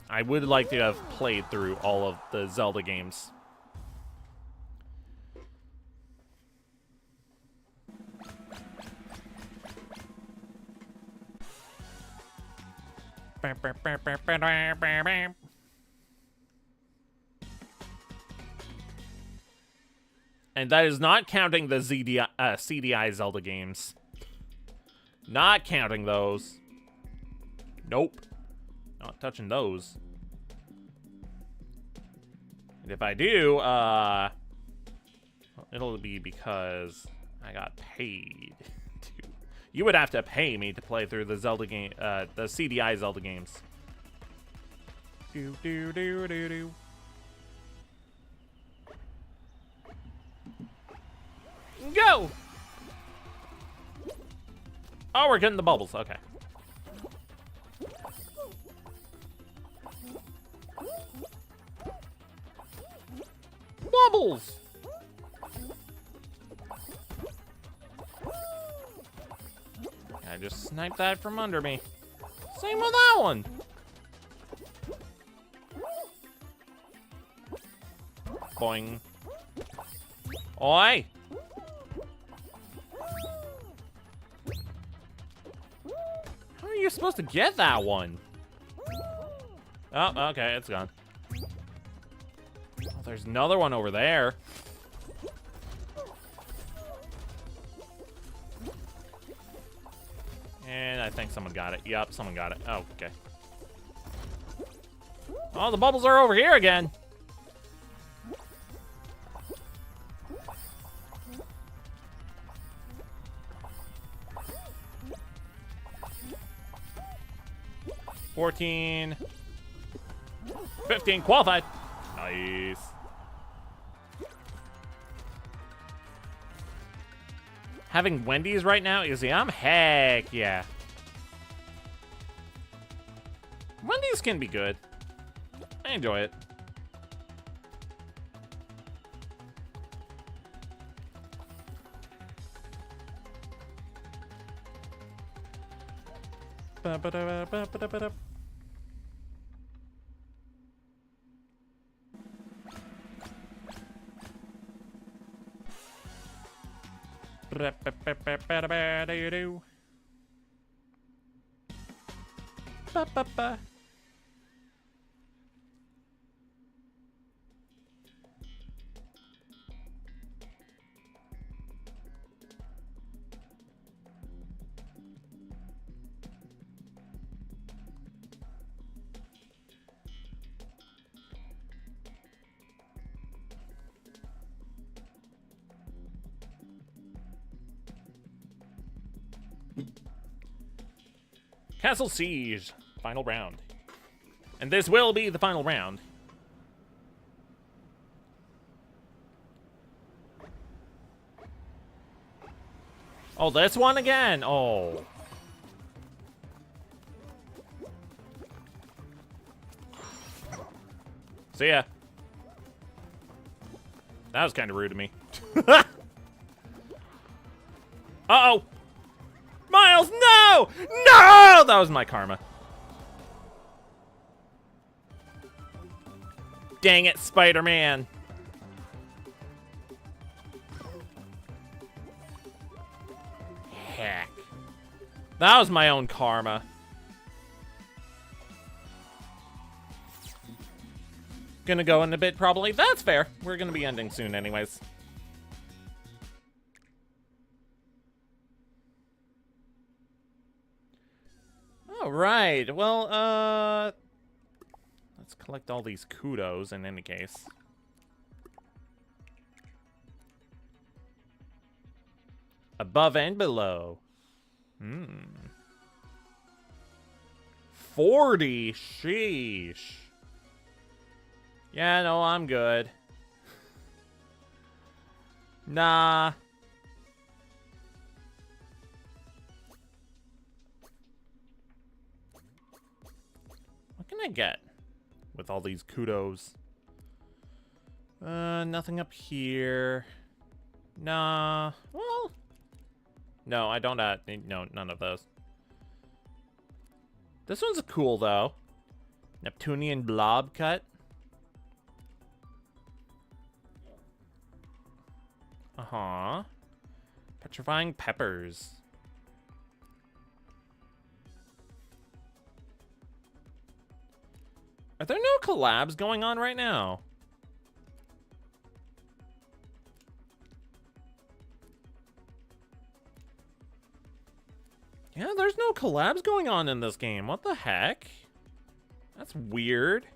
I would like to have played through all of the Zelda games. And that is not counting the CDI Zelda games. Not counting those. Nope. Not touching those. And if I do, it'll be because I got paid to. You would have to pay me to play through the Zelda game, the CDI Zelda games. Do do do do do. Go! Oh, we're getting the bubbles. Okay. Bubbles! I just sniped that from under me. Same with that one. Boing. Oi! How are you supposed to get that one? Oh, okay, it's gone. Oh, there's another one over there. And I think someone got it. Yup, someone got it. Oh, okay. Oh, the bubbles are over here again. $14. $15. Qualified. Nice. Having Wendy's right now is heck yeah. Wendy's can be good. I enjoy it. Ba-ba-da-ba-ba-ba-da-ba-da. Ba-ba-ba-ba-ba-da-ba-da-do. Ba-ba-ba. Castle Siege. Final round. And this will be the final round. Oh, this one again? Oh. See ya. That was kind of rude of me. Uh-oh. Miles, no! No! That was my karma. Dang it, Spider-Man. Heck. That was my own karma. Gonna go in a bit, probably. That's fair. We're gonna be ending soon anyways. Alright, well, let's collect all these kudos in any case. Above and below. 40, sheesh. Yeah, no, I'm good. Nah. What can I get with all these kudos? Nothing up here. Nah. Well, no, I don't. No, none of those. This one's cool though. Neptunian blob cut. Uh-huh. Petrifying peppers. Are there no collabs going on right now? Yeah, there's no collabs going on in this game. What the heck? That's weird.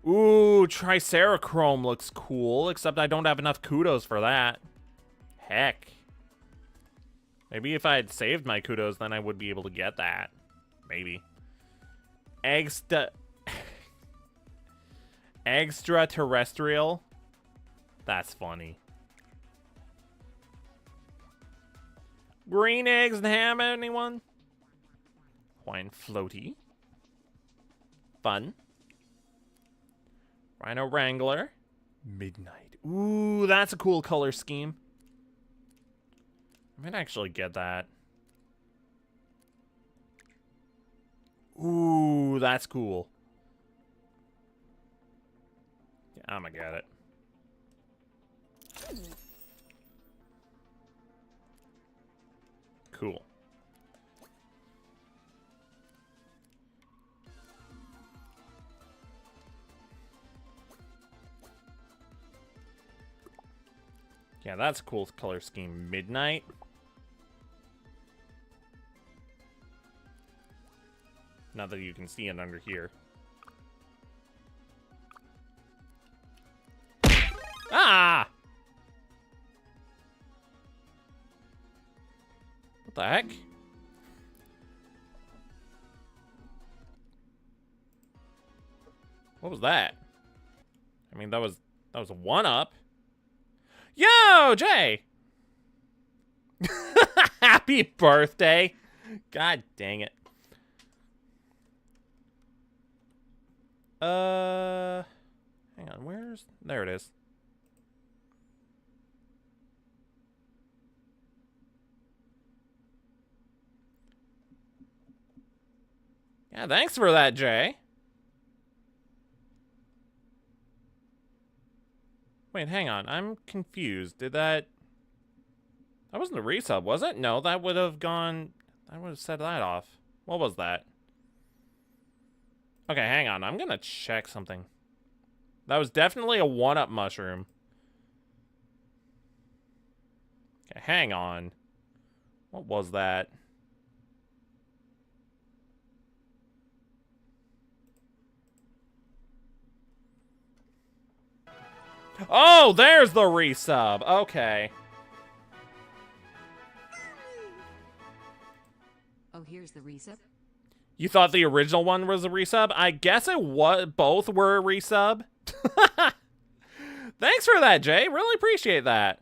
Ooh, Tricerachrome looks cool, except I don't have enough kudos for that. Heck. Maybe if I had saved my kudos, then I would be able to get that. Maybe. Extraterrestrial? That's funny. Green eggs and ham, anyone? Hawaiian floaty. Fun. Rhino Wrangler. Midnight. Ooh, that's a cool color scheme. I might actually get that. Ooh, that's cool. I'ma get it. Cool. Yeah, that's a cool color scheme. Midnight. Not that you can see it under here. Ah! What the heck? What was that? I mean, that was a 1-up. Yo, Jay! Happy birthday! God dang it. Hang on, there it is. Yeah, thanks for that, Jay. Wait, hang on. I'm confused. That wasn't a resub, was it? No, that would have set that off. What was that? Okay, hang on. I'm gonna check something. That was definitely a 1-up mushroom. Okay, hang on. What was that? Oh, there's the resub. Okay. Oh, here's the resub. You thought the original one was a resub? I guess it was. Both were a resub. Thanks for that, Jay. Really appreciate that.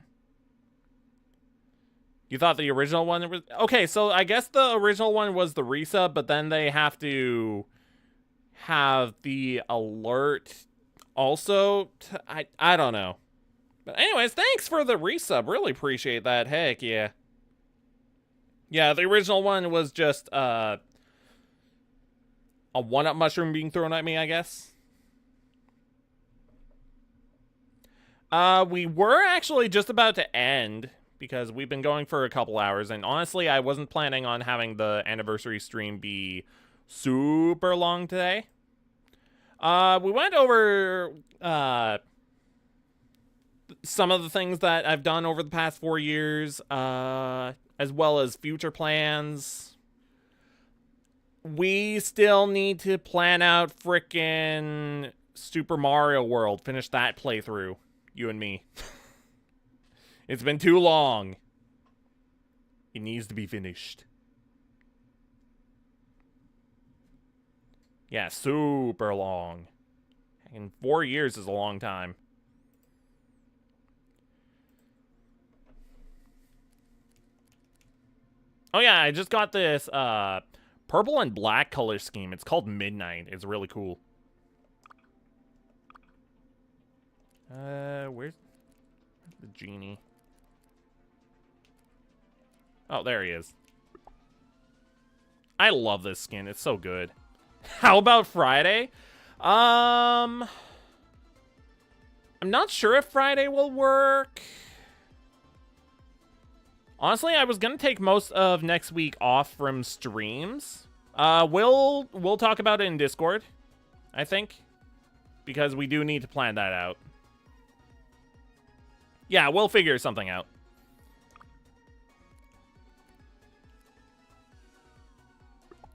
You thought the original one was... Okay, so I guess the original one was the resub, but then they have to have the alert also. I don't know. But anyways, thanks for the resub. Really appreciate that. Heck yeah. Yeah, the original one was just a 1-up mushroom being thrown at me, I guess. We were actually just about to end because we've been going for a couple hours, and honestly, I wasn't planning on having the anniversary stream be super long today. We went over some of the things that I've done over the past 4 years, as well as future plans. We still need to plan out frickin' Super Mario World. Finish that playthrough. You and me. It's been too long. It needs to be finished. Yeah, super long. And 4 years is a long time. Oh yeah, I just got this purple and black color scheme. It's called Midnight. It's really cool. Where's the genie? Oh, there he is. I love this skin. It's so good. How about Friday? I'm not sure if Friday will work. Honestly, I was gonna take most of next week off from streams. We'll talk about it in Discord, I think, because we do need to plan that out. Yeah, we'll figure something out.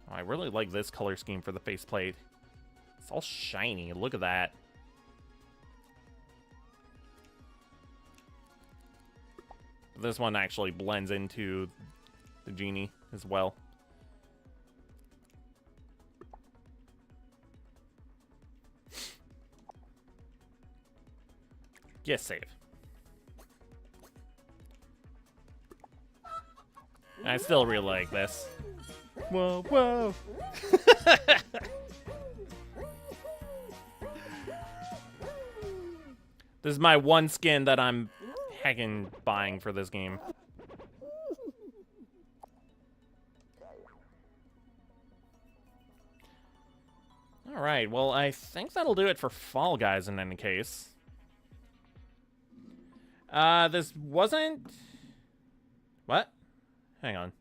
Oh, I really like this color scheme for the faceplate. It's all shiny. Look at that. This one actually blends into the genie as well. Yes, save. I still really like this. Whoa, whoa. This is my one skin that I'm heckin' buying for this game. Alright, well, I think that'll do it for Fall Guys in any case. This wasn't... What? Hang on.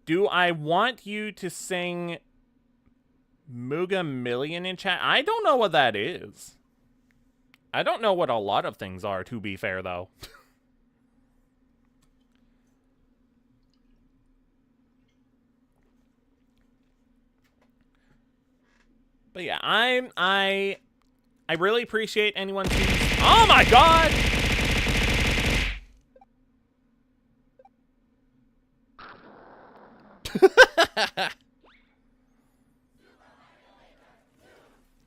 Do I want you to sing Mooga Million in chat? I don't know what that is. I don't know what a lot of things are, to be fair, though. But yeah, I really appreciate anyone who's... Oh my god!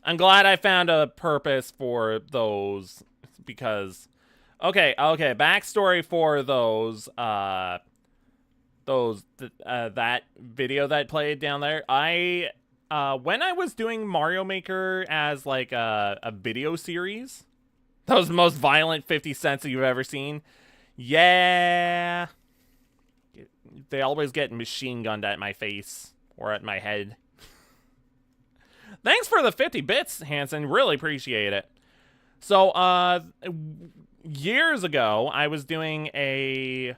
I'm glad I found a purpose for those because okay, backstory for those that video that played down there. I when I was doing Mario Maker as like a video series, that was the most violent 50 cents that you've ever seen. Yeah. They always get machine gunned at my face or at my head. Thanks for the 50 bits, Hanson. Really appreciate it. So, years ago, I was doing a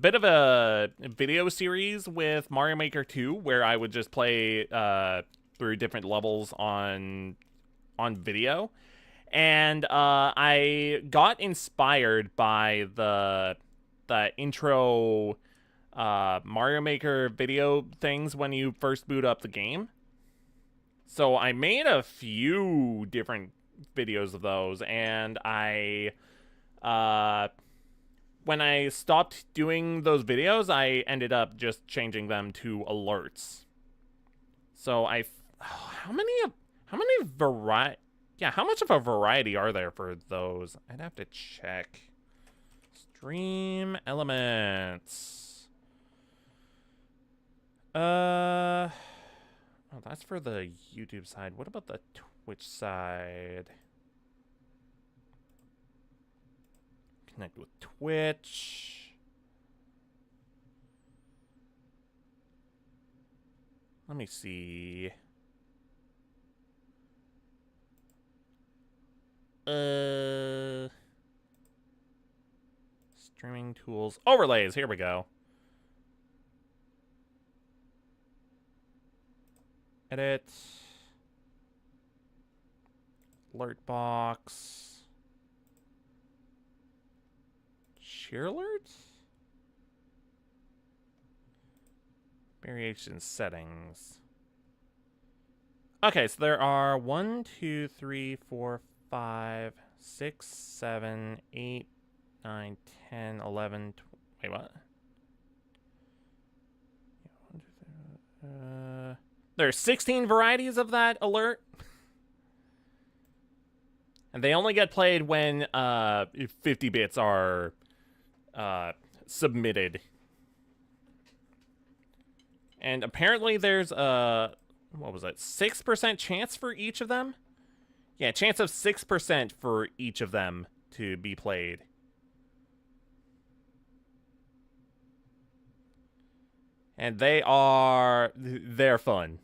bit of a video series with Mario Maker 2 where I would just play through different levels on video. And I got inspired by the intro Mario Maker video things when you first boot up the game. So I made a few different videos of those, and when I stopped doing those videos, I ended up just changing them to alerts. So how much of a variety are there for those? I'd have to check. Stream elements. Oh, that's for the YouTube side. What about the Twitch side? Connect with Twitch. Let me see. Streaming tools. Overlays. Here we go. Edit. Alert box. Share alerts? Variation settings. Okay, so there are 1, 2, 3, 4, 5, 6, 7, 8, 9, 10, 11, wait, what? There are 16 varieties of that alert. And they only get played when 50 bits are submitted. And apparently there's a, what was it, 6% chance for each of them? Yeah, chance of 6% for each of them to be played. And they're fun.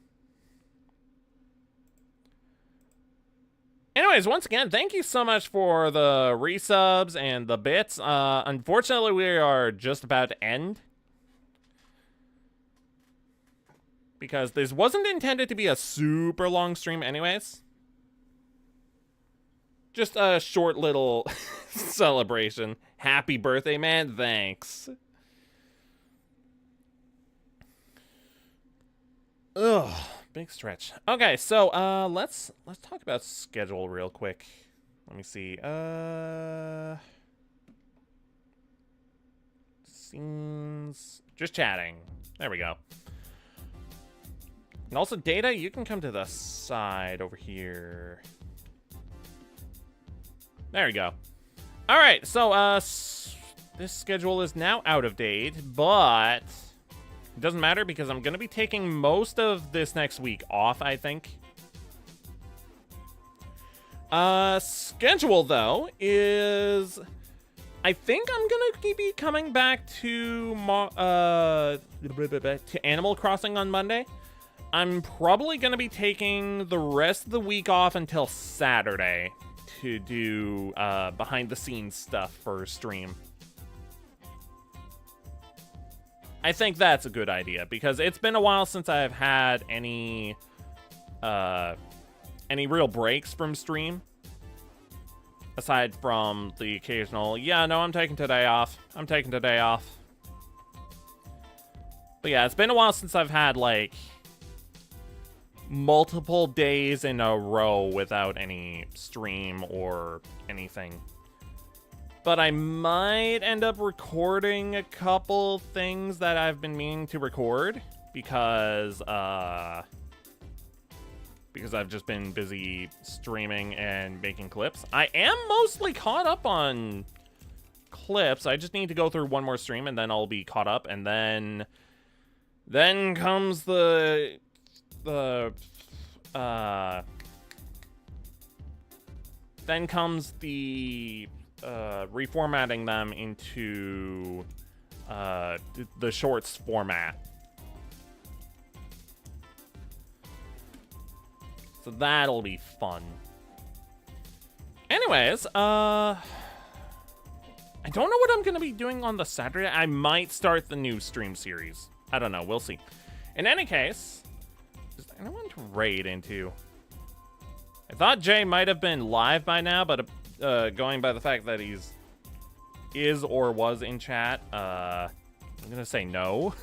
Anyways, once again, thank you so much for the resubs and the bits. Unfortunately, we are just about to end. Because this wasn't intended to be a super long stream anyways. Just a short little celebration. Happy birthday, man. Thanks. Ugh. Big stretch. Okay, so let's talk about schedule real quick. Let me see. Scenes. Just chatting. There we go. And also, Data, you can come to the side over here. There we go. All right, so this schedule is now out of date, but it doesn't matter because I'm going to be taking most of this next week off, I think. Schedule, though, is... I think I'm going to be coming back to Animal Crossing on Monday. I'm probably going to be taking the rest of the week off until Saturday to do behind-the-scenes stuff for stream. I think that's a good idea, because it's been a while since I've had any real breaks from stream. Aside from the occasional, yeah, no, I'm taking today off. I'm taking today off. But yeah, it's been a while since I've had, like, multiple days in a row without any stream or anything. But I might end up recording a couple things that I've been meaning to record because I've just been busy streaming and making clips. I am mostly caught up on clips. I just need to go through one more stream and then I'll be caught up, and then comes the reformatting them into the shorts format. So that'll be fun. Anyways, I don't know what I'm gonna be doing on the Saturday. I might start the new stream series. I don't know, we'll see. In any case, is there anyone to raid into? I thought Jay might have been live by now, but going by the fact that is or was in chat, I'm gonna say no.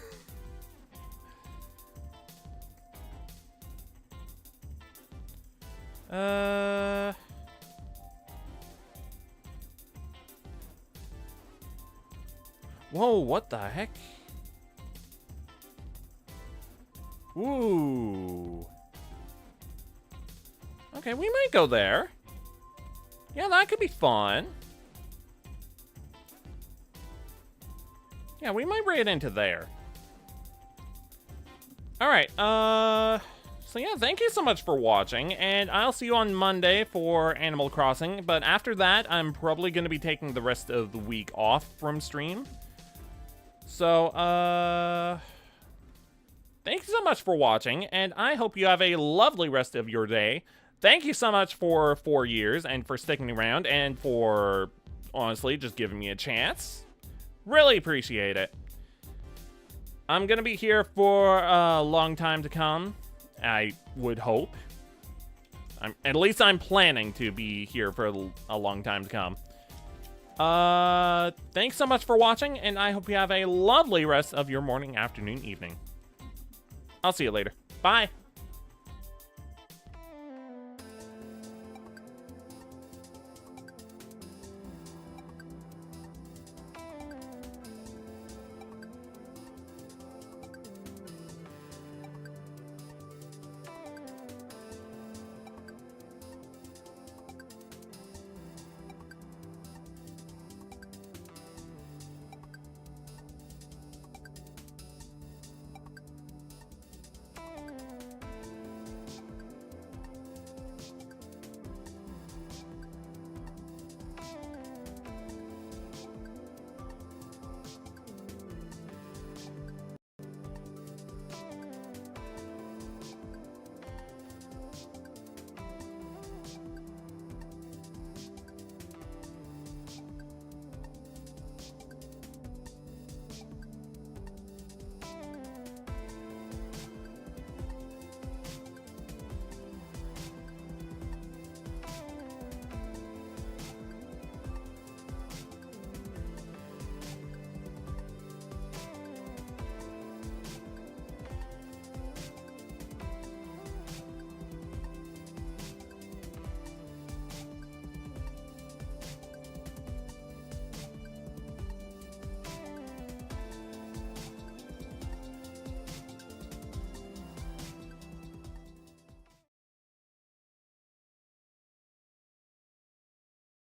Whoa, what the heck? Ooh. Okay, we might go there. Yeah, that could be fun. Yeah, we might raid into there. Alright, so yeah, thank you so much for watching, and I'll see you on Monday for Animal Crossing, but after that, I'm probably going to be taking the rest of the week off from stream. So, thank you so much for watching, and I hope you have a lovely rest of your day. Thank you so much for 4 years, and for sticking around, and for, honestly, just giving me a chance. Really appreciate it. I'm gonna be here for a long time to come, I would hope. At least I'm planning to be here for a long time to come. Thanks so much for watching, and I hope you have a lovely rest of your morning, afternoon, evening. I'll see you later. Bye.